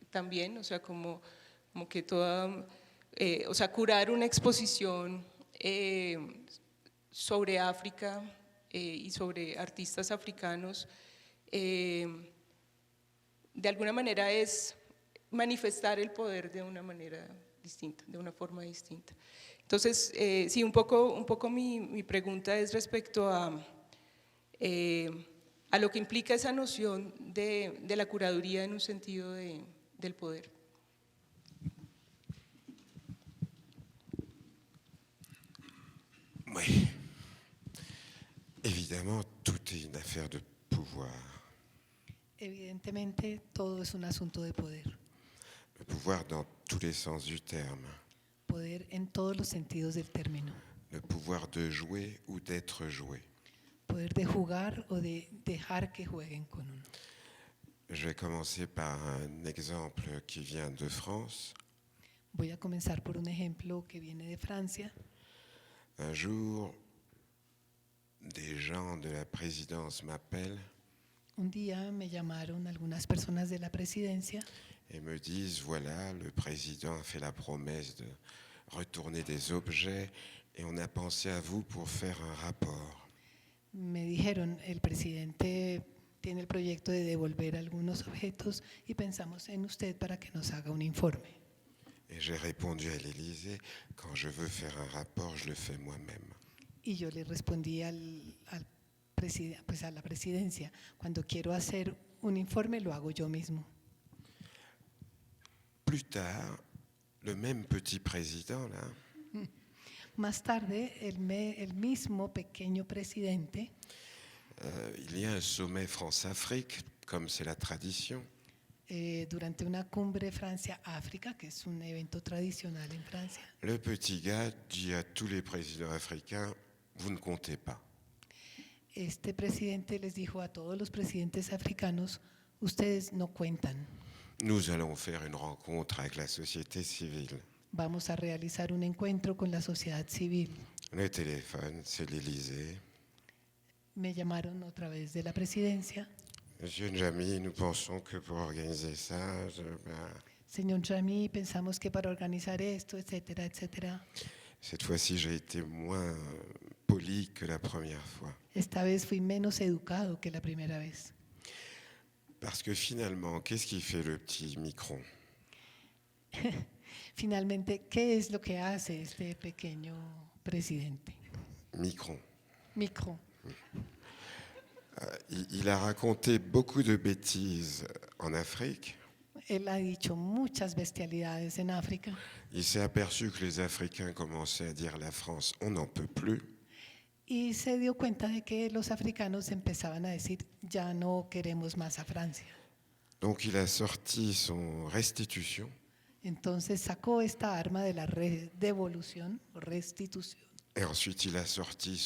J: también, o sea, como que toda, o sea, curar una exposición sobre África y sobre artistas africanos, de alguna manera es manifestar el poder de una manera distinta, de una forma distinta. Entonces, sí, un poco mi pregunta es respecto a lo que implica esa noción de la curaduría en un sentido del poder.
F: Oui. Évidemment, tout est une affaire de pouvoir.
G: Evidentemente, todo es un asunto de poder.
F: Le pouvoir dans tous les sens du terme.
G: Poder en todos los sentidos del término.
F: Le pouvoir de jouer ou d'être joué.
G: Poder poder de jugar o de dejar que jueguen con uno.
F: Je vais commencer par un exemple qui vient de France.
G: Voy a comenzar por un ejemplo que viene de Francia.
F: Un jour, des gens de la présidence m'appellent
G: Un día me llamaron algunas personas de la presidencia
F: et me disent, voilà, le président a fait la promesse de retourner des objets et on a pensé à vous pour faire un rapport.
G: Me dijeron, el presidente tiene el proyecto de devolver algunos objetos y pensamos en usted para que nos haga un informe.
F: Et j'ai répondu à l'Élysée, quand je veux faire un rapport, je le fais moi-même.
G: Y yo le respondí a la presidencia, cuando quiero hacer un informe lo hago yo mismo.
F: Plus tard, le même petit président, là,
G: Más tarde, el mismo pequeño presidente,
F: il y a un sommet France-Afrique, comme c'est la tradition.
G: durante una cumbre Francia-África, que es un evento tradicional en Francia,
F: Le petit gars dit à tous les présidents africains, vous ne comptez pas.
G: este presidente les dijo a todos los presidentes africanos, ustedes no cuentan,
F: Nous allons faire une rencontre avec la société civile.
G: vamos a realizar un encuentro con la sociedad civil.
F: Le téléphone, c'est l'Élysée.
G: Me llamaron otra vez de la presidencia.
F: Monsieur Njami, nous pensons que pour organiser ça,
G: Señor Jami, pensamos que para organizar esto, etcétera, etcétera.
F: cette fois-ci, j'ai été moins poli que la première fois.
G: Esta vez fui menos educado que la primera vez.
F: Parce que finalement, qu'est-ce qui fait le petit micron?
G: Finalmente, ¿qué es lo que hace este pequeño presidente?
F: Micron.
G: Micro.
F: Il a raconté beaucoup de bêtises en Afrique.
G: Él ha dicho muchas bestialidades en África
F: Il s'est aperçu que les Africains commençaient à dire la France, on n'en peut plus.
G: y se dio cuenta de que los africanos empezaban a decir, ya no queremos más a Francia.
F: Donc il a sorti son restitution
G: Entonces sacó esta arma de la devolución o restitución.
F: et ensuite il a sorti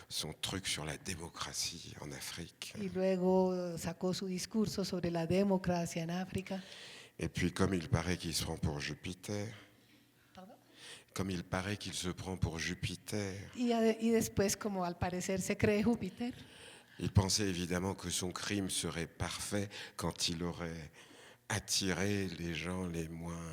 F: son truc sur la démocratie en Afrique.
G: Y luego sacó su discurso sobre la democracia en África.
F: Et puis comme il paraît qu'il se prend pour Jupiter,
G: Y después, como al parecer se cree Júpiter,
F: il pensait évidemment que son crime serait parfait quand il aurait attiré les gens les moins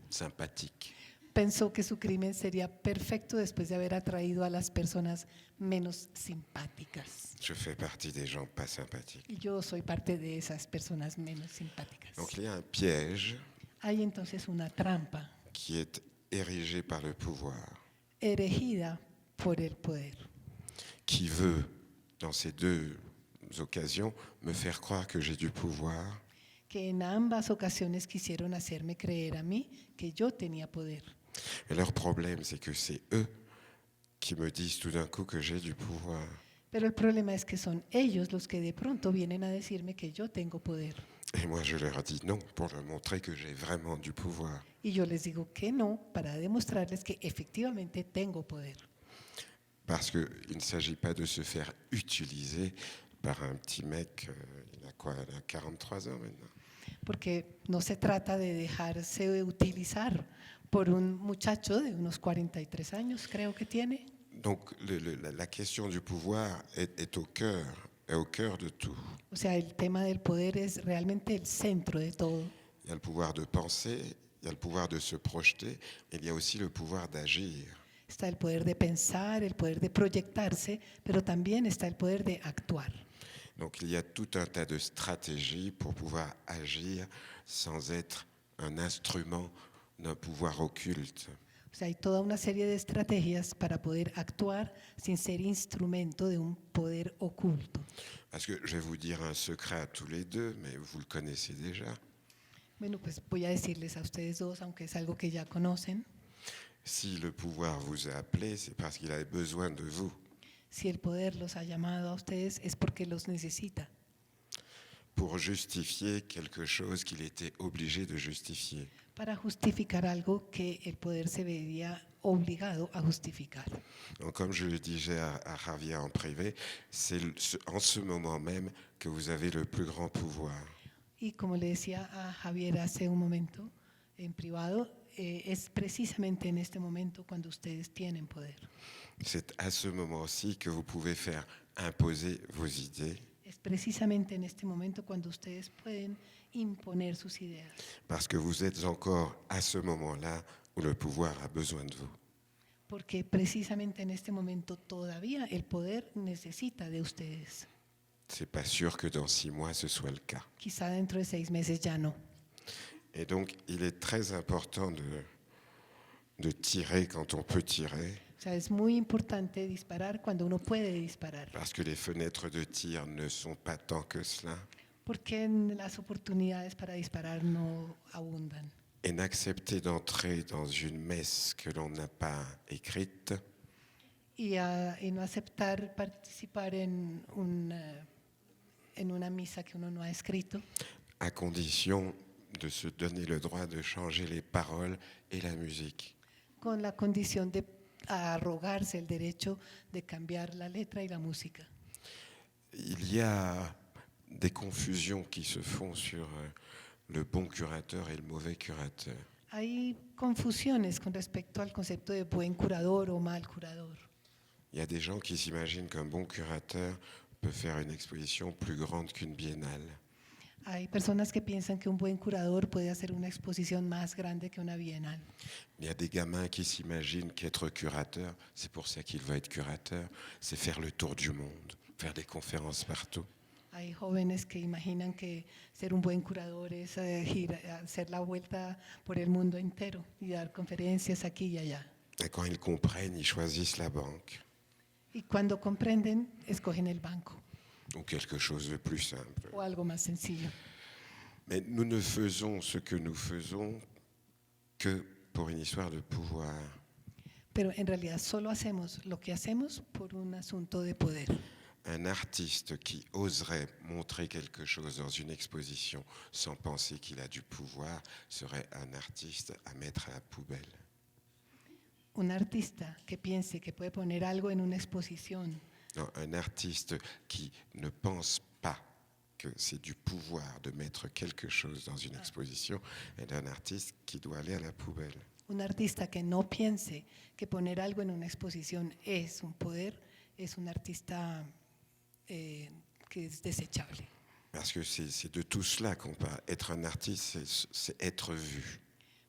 F: sympathiques.
G: pensó que su crimen sería perfecto después de haber atraído a las personas menos simpáticas.
F: Je fais partie des gens pas sympathiques.
G: Y yo soy parte de esas personas menos simpáticas.
F: Donc il y a un piège
G: Hay entonces una trampa
F: qui est érigé par le pouvoir,
G: erigida por el poder,
F: qui veut, dans ces deux occasions, me faire croire que j'ai du pouvoir,
G: que en ambas ocasiones quisieron hacerme creer a mí que yo tenía poder.
F: et leur problème, c'est que c'est eux qui me disent tout d'un coup que j'ai du pouvoir.
G: Pero el problema es que son ellos los que de pronto vienen a decirme que yo tengo poder.
F: Et moi, je leur dis non, pour leur montrer que j'ai vraiment du pouvoir.
G: Y yo les digo que no, para demostrarles que efectivamente tengo poder.
F: Parce qu'il ne s'agit pas de se faire utiliser par un petit mec, il a quoi, il a 43 ans maintenant.
G: Porque no se trata de dejarse utilizar por un muchacho de unos 43 años, creo que tiene.
F: Donc la question du pouvoir est au cœur de tout.
G: O sea, el tema del poder es realmente el centro de todo.
F: Il y a le pouvoir de penser, il y a le pouvoir de se projeter, mais il y a aussi le pouvoir d'agir.
G: Está el poder de pensar, el poder de proyectarse, pero también está el poder de actuar.
F: Donc il y a tout un tas de stratégies pour pouvoir agir sans être un instrument d'un pouvoir occulte.
G: O sea, hay toda una serie de estrategias para poder actuar sin ser instrumento de un poder oculto.
F: Parce que je vais vous dire un secret à tous les deux, mais vous le connaissez déjà.
G: Bueno, pues voy a decirles a ustedes dos, aunque es algo que ya conocen,
F: Si le pouvoir vous a appelé, c'est parce qu'il avait besoin de vous.
G: si el poder los ha llamado a ustedes es porque los necesita,
F: Pour justifier quelque chose qu'il était obligé de justifier.
G: para justificar algo que el poder se vería obligado a justificar.
F: Donc, comme je le disais à Javier en privé, c'est en ce moment même que vous avez le plus grand pouvoir.
G: Y como le decía a Javier hace un momento en privado, es precisamente en este momento cuando ustedes tienen poder.
F: C'est à ce moment-ci que vous pouvez faire imposer vos idées.
G: Es precisamente en este momento cuando ustedes pueden imponer sus ideas.
F: Parce que vous êtes encore à ce moment-là où le pouvoir a besoin de vous.
G: Porque precisamente en este momento todavía el poder necesita de ustedes.
F: C'est pas sûr que dans 6 mois ce soit le cas.
G: Quizá dentro de 6 meses ya no.
F: Et donc, il est très important de tirer quand on peut tirer,
G: O sea, es muy importante disparar cuando uno puede disparar.
F: parce que les fenêtres de tir ne sont pas tant que cela.
G: Porque las oportunidades para disparar no abundan.
F: Et n'accepter d'entrer dans une messe que l'on n'a pas écrite,
G: Y no aceptar participar en una misa que uno no ha escrito,
F: à condition de se donner le droit de changer les paroles et la musique.
G: con la condición de arrogarse el derecho de cambiar la letra y la música.
F: Il y a des confusions qui se font sur le bon curateur et le mauvais curateur.
G: Hay confusiones con respecto al concepto de buen curador o mal curador.
F: Il y a des gens qui s'imaginent qu'un bon curateur peut faire une exposition plus grande qu'une biennale.
G: Hay personas que piensan que un buen curador puede hacer una exposición más grande que una bienal.
F: Il y a des gamins qui s'imaginent qu'être curateur, c'est pour ça qu'il va être curateur, c'est faire le tour du monde, faire des conférences partout.
G: Hay jóvenes que imaginan que ser un buen curador es hacer la vuelta por el mundo entero y dar conferencias aquí y allá.
F: Et quand ils comprennent, ils choisissent la banque
G: Y cuando comprenden, escogen el banco
F: ou quelque chose de plus simple.
G: o algo más sencillo.
F: Mais nous ne faisons ce que nous faisons que pour une histoire de pouvoir.
G: Pero en realidad solo hacemos lo que hacemos por un asunto de poder.
F: Un artiste qui oserait montrer quelque chose dans une exposition sans penser qu'il a du pouvoir serait un artiste à mettre à la poubelle.
G: Un artista que piense que puede poner algo en una exposición,
F: Non, un artiste qui ne pense pas que c'est du pouvoir de mettre quelque chose dans une exposition est un artiste qui doit aller à la poubelle.
G: un artista que no piense que poner algo en una exposición es un poder, es un artista que es desechable.
F: Parce que c'est de tout cela qu'on parle. Être un artiste, c'est être vu.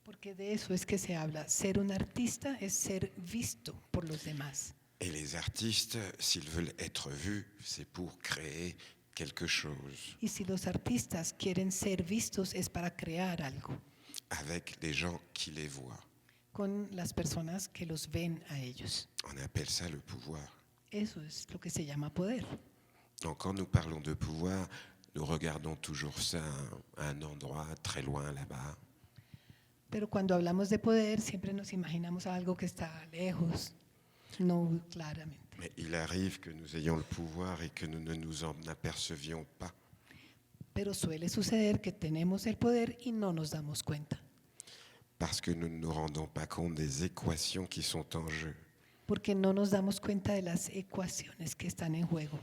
G: Porque de eso es que se habla. Ser un artista es ser visto por los demás.
F: Et les artistes, s'ils veulent être vus, c'est pour créer quelque chose
G: Y si los artistas quieren ser vistos es para crear algo
F: avec les gens qui les voient.
G: con las personas que los ven a ellos.
F: On appelle ça le pouvoir.
G: Eso es lo que se llama poder.
F: Donc quand nous parlons de pouvoir, nous regardons toujours ça à un endroit très loin là-bas.
G: Pero cuando hablamos de poder siempre nos imaginamos algo que está lejos, no claramente.
F: Mais il arrive que nous ayons le pouvoir et que nous ne nous en apercevions pas.
G: Pero suele suceder que tenemos el poder y no nos damos cuenta,
F: Parce que nous ne nous rendons pas compte des équations qui sont en jeu.
G: porque no nos damos cuenta de las ecuaciones que están en juego.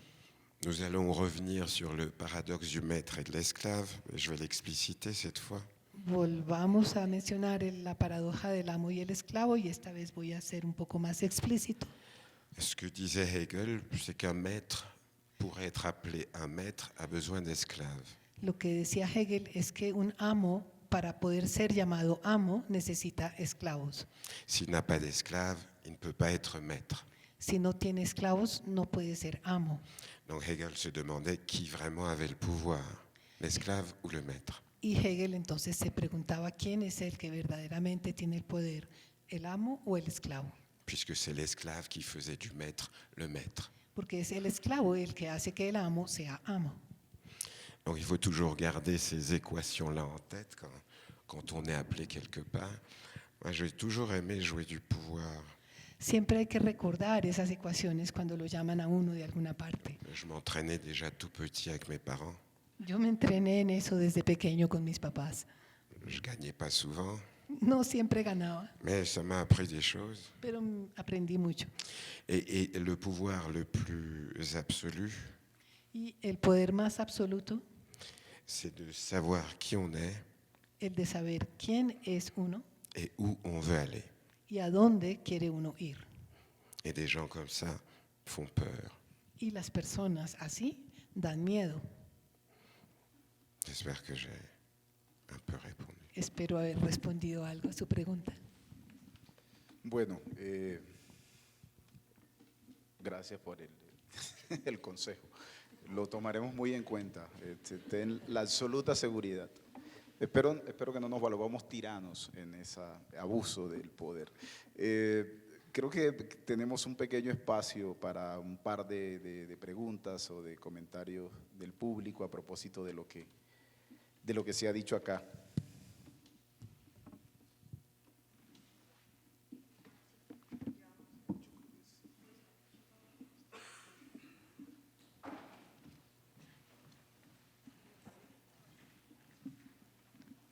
F: Nous allons revenir sur le paradoxe du maître et de l'esclave. Je vais l'expliciter cette fois.
G: Volvamos a mencionar la paradoja del amo y el esclavo y esta vez voy a ser un poco más explícito.
F: Ce que disait Hegel, c'est qu'un maître, pour être appelé un maître, a besoin d'esclaves.
G: Lo que decía Hegel es que un amo, para poder ser llamado amo, necesita esclavos.
F: S'il n'a pas d'esclaves, il ne peut pas être maître.
G: Si no tiene esclavos, no puede ser amo.
F: Donc Hegel se demandait qui vraiment avait le pouvoir, l'esclave ou le maître.
G: Y Hegel entonces se preguntaba quién es el que verdaderamente tiene el poder, el amo o el esclavo.
F: Puisque c'est l'esclave qui faisait du maître le maître.
G: Porque es el esclavo el que hace que el amo sea amo.
F: Donc il faut toujours garder ces équations-là en tête quand on est appelé quelque part. Moi, j'ai toujours aimé jouer du pouvoir.
G: Siempre hay que recordar esas ecuaciones cuando lo llaman a uno de alguna parte.
F: Je m'entraînais déjà tout petit avec mes parents.
G: Yo me entrené en eso desde pequeño con mis papás.
F: je gagnais pas souvent,
G: No siempre ganaba,
F: mais ça m'a appris des choses.
G: pero aprendí mucho.
F: Et le pouvoir le plus absolu,
G: Y el poder más absoluto,
F: c'est de savoir qui on est
G: el de saber quién es uno
F: et où on veut aller.
G: y a dónde quiere uno ir.
F: Et des gens comme ça font peur.
G: Y las personas así dan miedo.
F: J'espère que j'ai un peu répondu.
G: Espero haber respondido algo a su pregunta.
D: Bueno, gracias por el consejo. Lo tomaremos muy en cuenta. Ten la absoluta seguridad. Espero que no nos volvamos tiranos en ese abuso del poder. Creo que tenemos un pequeño espacio para un par de preguntas o de comentarios del público a propósito de lo que se ha dicho acá.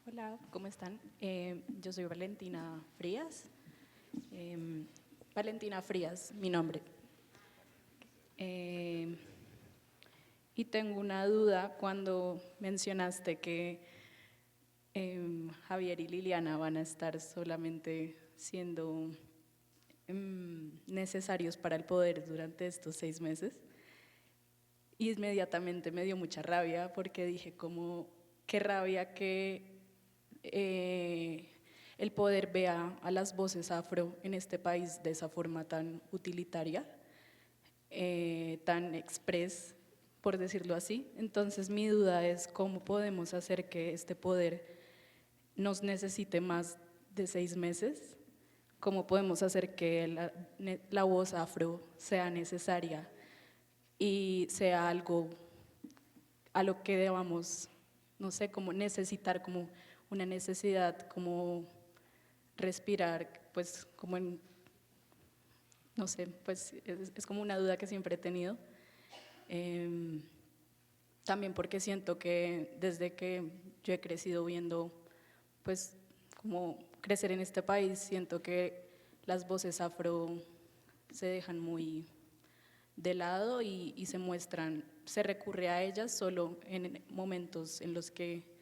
K: Hola, ¿cómo están? Yo soy Valentina Frías. Valentina Frías, mi nombre. Y tengo una duda cuando mencionaste que Javier y Liliana van a estar solamente siendo necesarios para el poder durante estos 6 meses. Y inmediatamente me dio mucha rabia porque dije como, qué rabia que el poder vea a las voces afro en este país de esa forma tan utilitaria, tan express, por decirlo así. Entonces mi duda es cómo podemos hacer que este poder nos necesite más de 6 meses, cómo podemos hacer que la voz afro sea necesaria y sea algo a lo que debamos, no sé, como necesitar, como una necesidad, como respirar, pues como en, no sé, pues es como una duda que siempre he tenido. También porque siento que desde que yo he crecido viendo, pues como crecer en este país, siento que las voces afro se dejan muy de lado y se muestran, se recurre a ellas solo en momentos en los que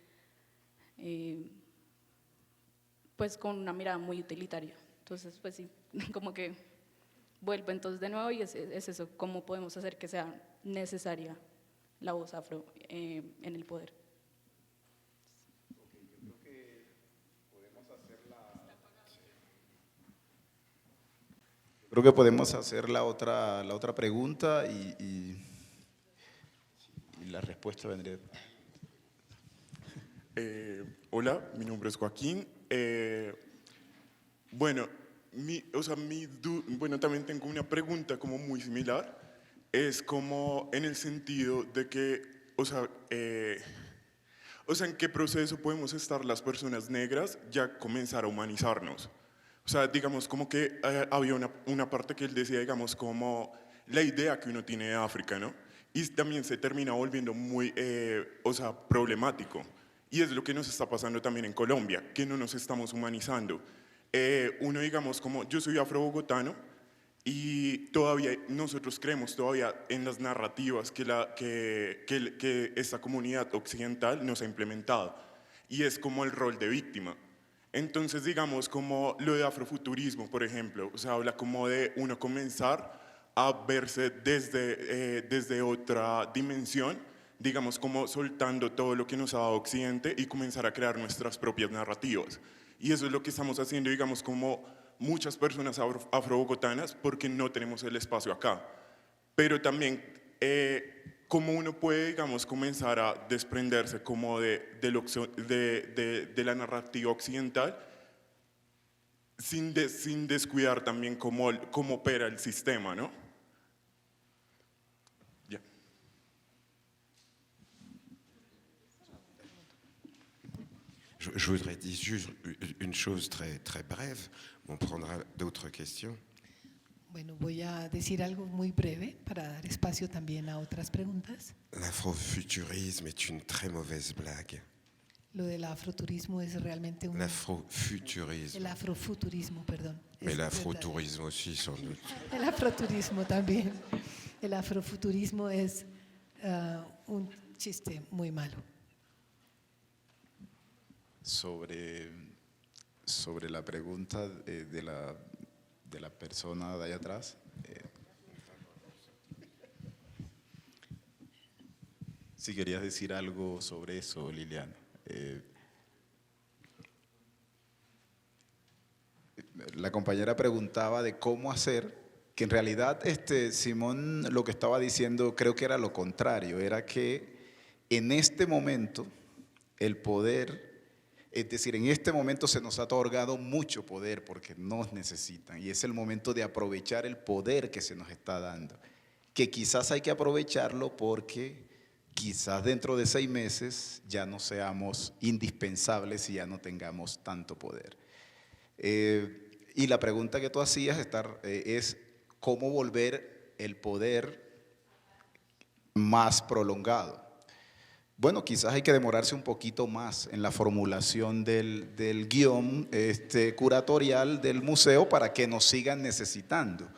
K: pues con una mirada muy utilitaria. Entonces, pues sí, como que vuelvo entonces de nuevo y es eso, cómo podemos hacer que sea necesaria la voz afro en el poder.
D: Creo que podemos hacer la otra pregunta y la respuesta vendría.
L: Hola, mi nombre es Joaquín. Bueno, también tengo una pregunta como muy similar. Es como en el sentido de que, ¿en qué proceso podemos estar las personas negras ya comenzar a humanizarnos? O sea, digamos como que había una parte que él decía, digamos, como la idea que uno tiene de África, ¿no? Y también se termina volviendo muy, problemático. Y es lo que nos está pasando también en Colombia, que no nos estamos humanizando. Uno, digamos, como yo soy afro-bogotano y todavía nosotros creemos todavía en las narrativas que esta comunidad occidental nos ha implementado. Y es como el rol de víctima. Entonces, digamos, como lo de afrofuturismo, por ejemplo, o sea, habla como de uno comenzar a verse desde otra dimensión, digamos, como soltando todo lo que nos ha dado Occidente y comenzar a crear nuestras propias narrativas. Y eso es lo que estamos haciendo, digamos, como muchas personas afro-bogotanas, porque no tenemos el espacio acá. Pero también, cómo uno puede, digamos, comenzar a desprenderse como de la narrativa occidental sin descuidar también cómo opera el sistema, ¿no? Yeah.
F: Je voudrais dire juste une chose très, très brève. On prendra d'autres questions.
G: Bueno, voy a decir algo muy breve para dar espacio también a otras preguntas.
F: L'afrofuturisme est une très mauvaise blague.
G: Lo del afroturismo es realmente un...
F: L'afrofuturisme.
G: El afrofuturismo, perdón.
F: Mais
G: Es
F: l'afrotourisme aussi, sans doute.
G: verdad. El afroturismo también. El afrofuturismo es un chiste muy malo.
D: Sobre la pregunta de la persona de allá atrás. Si querías decir algo sobre eso, Liliana. La compañera preguntaba de cómo hacer, que en realidad Simón lo que estaba diciendo creo que era lo contrario, era que en este momento el poder, es decir, en este momento se nos ha otorgado mucho poder porque nos necesitan y es el momento de aprovechar el poder que se nos está dando, que quizás hay que aprovecharlo porque quizás dentro de 6 meses ya no seamos indispensables y ya no tengamos tanto poder. Y la pregunta que tú hacías es cómo volver el poder más prolongado. Bueno, quizás hay que demorarse un poquito más en la formulación del guión curatorial del museo para que nos sigan necesitando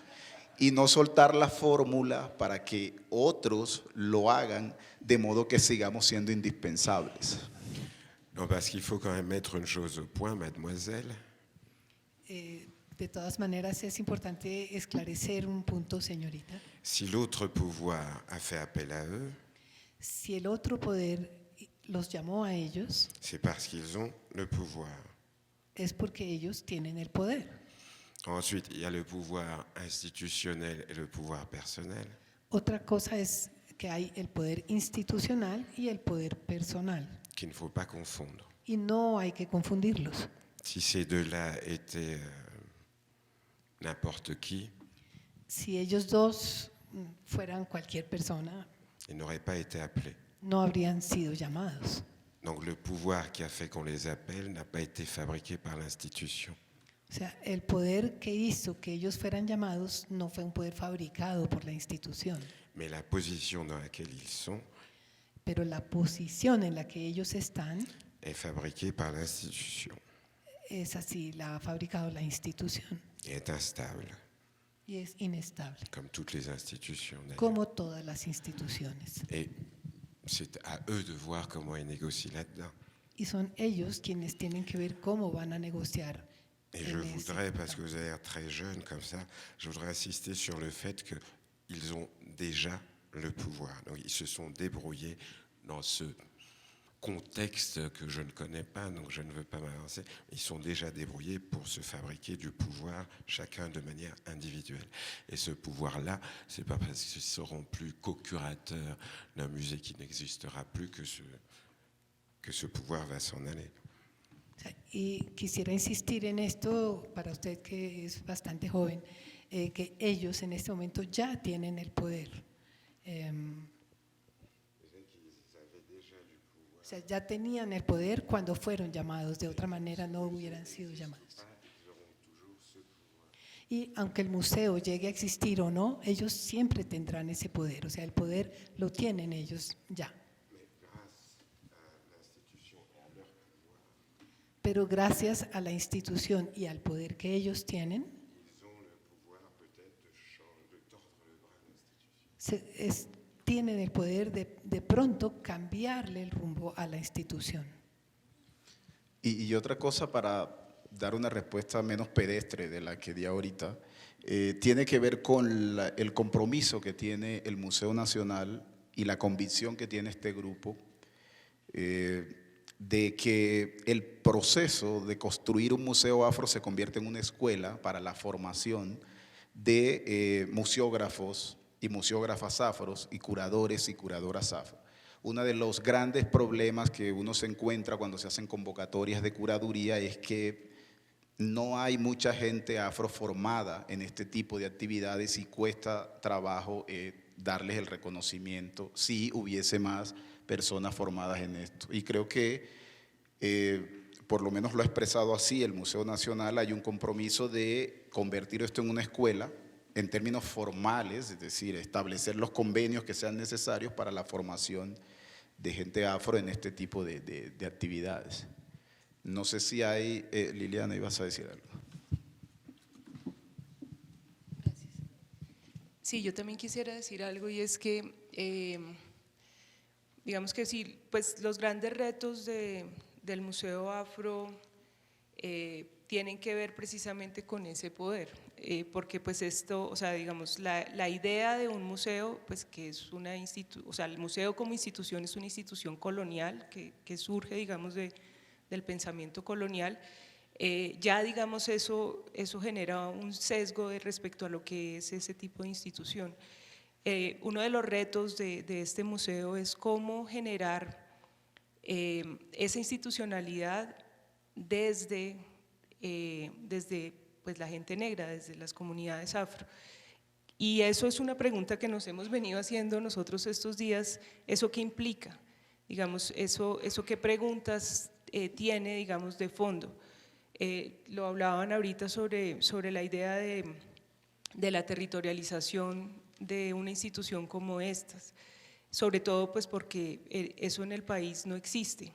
D: y no soltar la fórmula para que otros lo hagan de modo que sigamos siendo indispensables.
F: Non, parce qu'il faut quand même mettre une chose au point, mademoiselle.
G: De todas maneras, es importante esclarecer un punto, señorita.
F: Si l'autre pouvoir a fait appel à eux,
G: Si el otro poder los llamó a ellos,
F: c'est parce qu'ils ont le pouvoir.
G: es porque ellos tienen el poder.
F: Ensuite, il y a le pouvoir institutionnel et le pouvoir personnel.
G: Otra cosa es que hay el poder institucional y el poder personal.
F: Qu'il ne faut pas confondre.
G: Y no hay que confundirlos.
F: Si ces deux-là étaient n'importe qui,
G: Si ellos dos fueran cualquier persona,
F: ils n'auraient pas été appelés.
G: no habrían sido llamados.
F: Donc le pouvoir qui a fait qu'on les appelle n'a pas été fabriqué par l'institution.
G: O sea, el poder que hizo que ellos fueran llamados no fue un poder fabricado por la institución,
F: Mais la position dans laquelle ils sont
G: pero la posición en la que ellos están
F: est fabriquée par l'institution
G: es así, la ha fabricado la institución
F: et est instable,
G: y es inestable,
F: comme toutes les institutions d'ailleurs.
G: como todas las instituciones.
F: Et c'est à eux de voir comment ils négocient là-dedans.
G: Y son ellos quienes tienen que ver cómo van a negociar.
F: Et je voudrais, parce que vous avez l'air très jeune comme ça, je voudrais insister sur le fait qu'ils ont déjà le pouvoir. Donc ils se sont débrouillés dans ce contexte que je ne connais pas, donc je ne veux pas m'avancer. Ils sont déjà débrouillés pour se fabriquer du pouvoir, chacun de manière individuelle. Et ce pouvoir-là, c'est pas parce qu'ils seront plus co-curateurs d'un musée qui n'existera plus que ce pouvoir va s'en aller.
G: Y quisiera insistir en esto para usted que es bastante joven, que ellos en este momento ya tienen el poder. O sea, ya tenían el poder cuando fueron llamados, de otra manera no hubieran sido llamados. Y aunque el museo llegue a existir o no, ellos siempre tendrán ese poder, o sea, el poder lo tienen ellos ya. Pero gracias a la institución y al poder que ellos tienen, tienen el poder de pronto cambiarle el rumbo a la institución.
D: Y otra cosa para dar una respuesta menos pedestre de la que di ahorita, tiene que ver con el compromiso que tiene el Museo Nacional y la convicción que tiene este grupo de que el proceso de construir un museo afro se convierte en una escuela para la formación de museógrafos y museógrafas afros y curadores y curadoras afro. Uno de los grandes problemas que uno se encuentra cuando se hacen convocatorias de curaduría es que no hay mucha gente afro formada en este tipo de actividades y cuesta trabajo darles el reconocimiento si hubiese más personas formadas en esto. Y creo que, por lo menos lo ha expresado así el Museo Nacional, hay un compromiso de convertir esto en una escuela en términos formales, es decir, establecer los convenios que sean necesarios para la formación de gente afro en este tipo de actividades. No sé si hay, Liliana, ibas a decir algo.
J: Sí, yo también quisiera decir algo y es que, digamos que sí, pues los grandes retos del Museo Afro tienen que ver precisamente con ese poder, porque pues esto, o sea, digamos, la idea de un museo, pues que es una institución, o sea, el museo como institución es una institución colonial que surge, digamos, del pensamiento colonial. Ya digamos eso genera un sesgo respecto a lo que es ese tipo de institución. Uno de los retos de este museo es cómo generar esa institucionalidad desde pues, la gente negra, desde las comunidades afro. Y eso es una pregunta que nos hemos venido haciendo nosotros estos días, ¿eso qué implica? Digamos, eso qué preguntas tiene, digamos, de fondo. Lo hablaban ahorita sobre la idea de la territorialización de una institución como estas, sobre todo pues porque eso en el país no existe,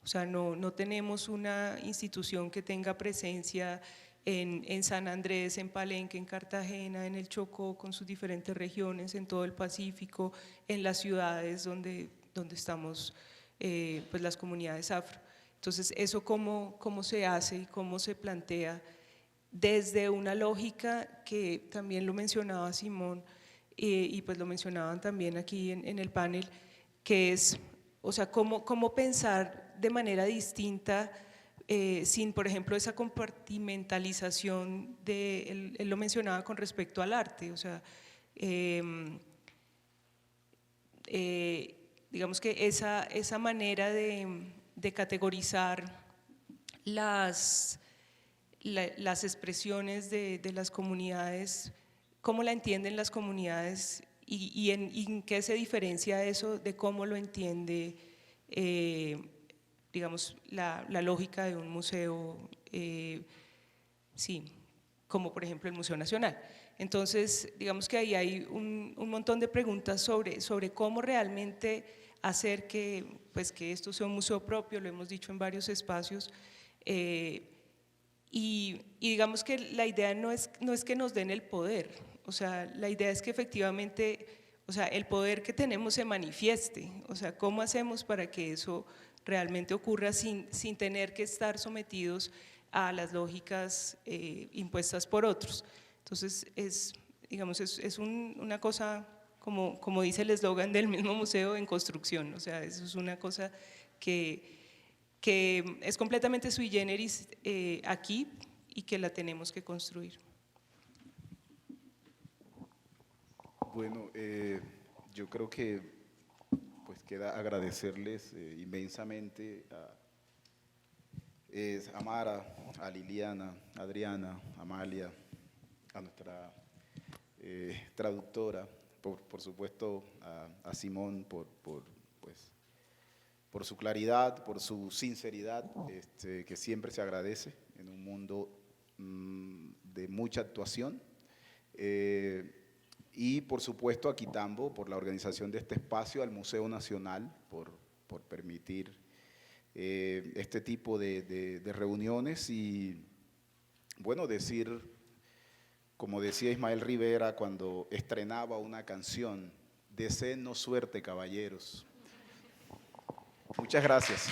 J: o sea, no tenemos una institución que tenga presencia en San Andrés, en Palenque, en Cartagena, en el Chocó, con sus diferentes regiones, en todo el Pacífico, en las ciudades donde estamos pues las comunidades afro. Entonces, eso cómo se hace y cómo se plantea desde una lógica que también lo mencionaba Simón y pues lo mencionaban también aquí en el panel, que es, o sea, cómo pensar de manera distinta sin, por ejemplo, esa compartimentalización él lo mencionaba con respecto al arte, o sea, digamos que esa manera de categorizar las expresiones de las comunidades, cómo la entienden las comunidades y en qué se diferencia eso de cómo lo entiende, digamos, la lógica de un museo, sí, como por ejemplo el Museo Nacional. Entonces, digamos que ahí hay un montón de preguntas sobre cómo realmente hacer que esto sea un museo propio, lo hemos dicho en varios espacios, y digamos que la idea no es que nos den el poder, o sea, la idea es que efectivamente, o sea, el poder que tenemos se manifieste, o sea, ¿cómo hacemos para que eso realmente ocurra sin tener que estar sometidos a las lógicas impuestas por otros? Entonces, digamos, es una cosa, como dice el eslogan del mismo museo, en construcción, o sea, eso es una cosa que es completamente sui generis aquí y que la tenemos que construir.
D: Bueno, yo creo que pues queda agradecerles inmensamente a Mara, a Liliana, a Adriana, a Amalia, a nuestra traductora, por supuesto a Simón por su claridad, por su sinceridad, que siempre se agradece en un mundo de mucha actuación. Y por supuesto a Quitambo por la organización de este espacio, al Museo Nacional por permitir este tipo de reuniones y, bueno, decir, como decía Ismael Rivera cuando estrenaba una canción, deseennos suerte, caballeros. Muchas gracias.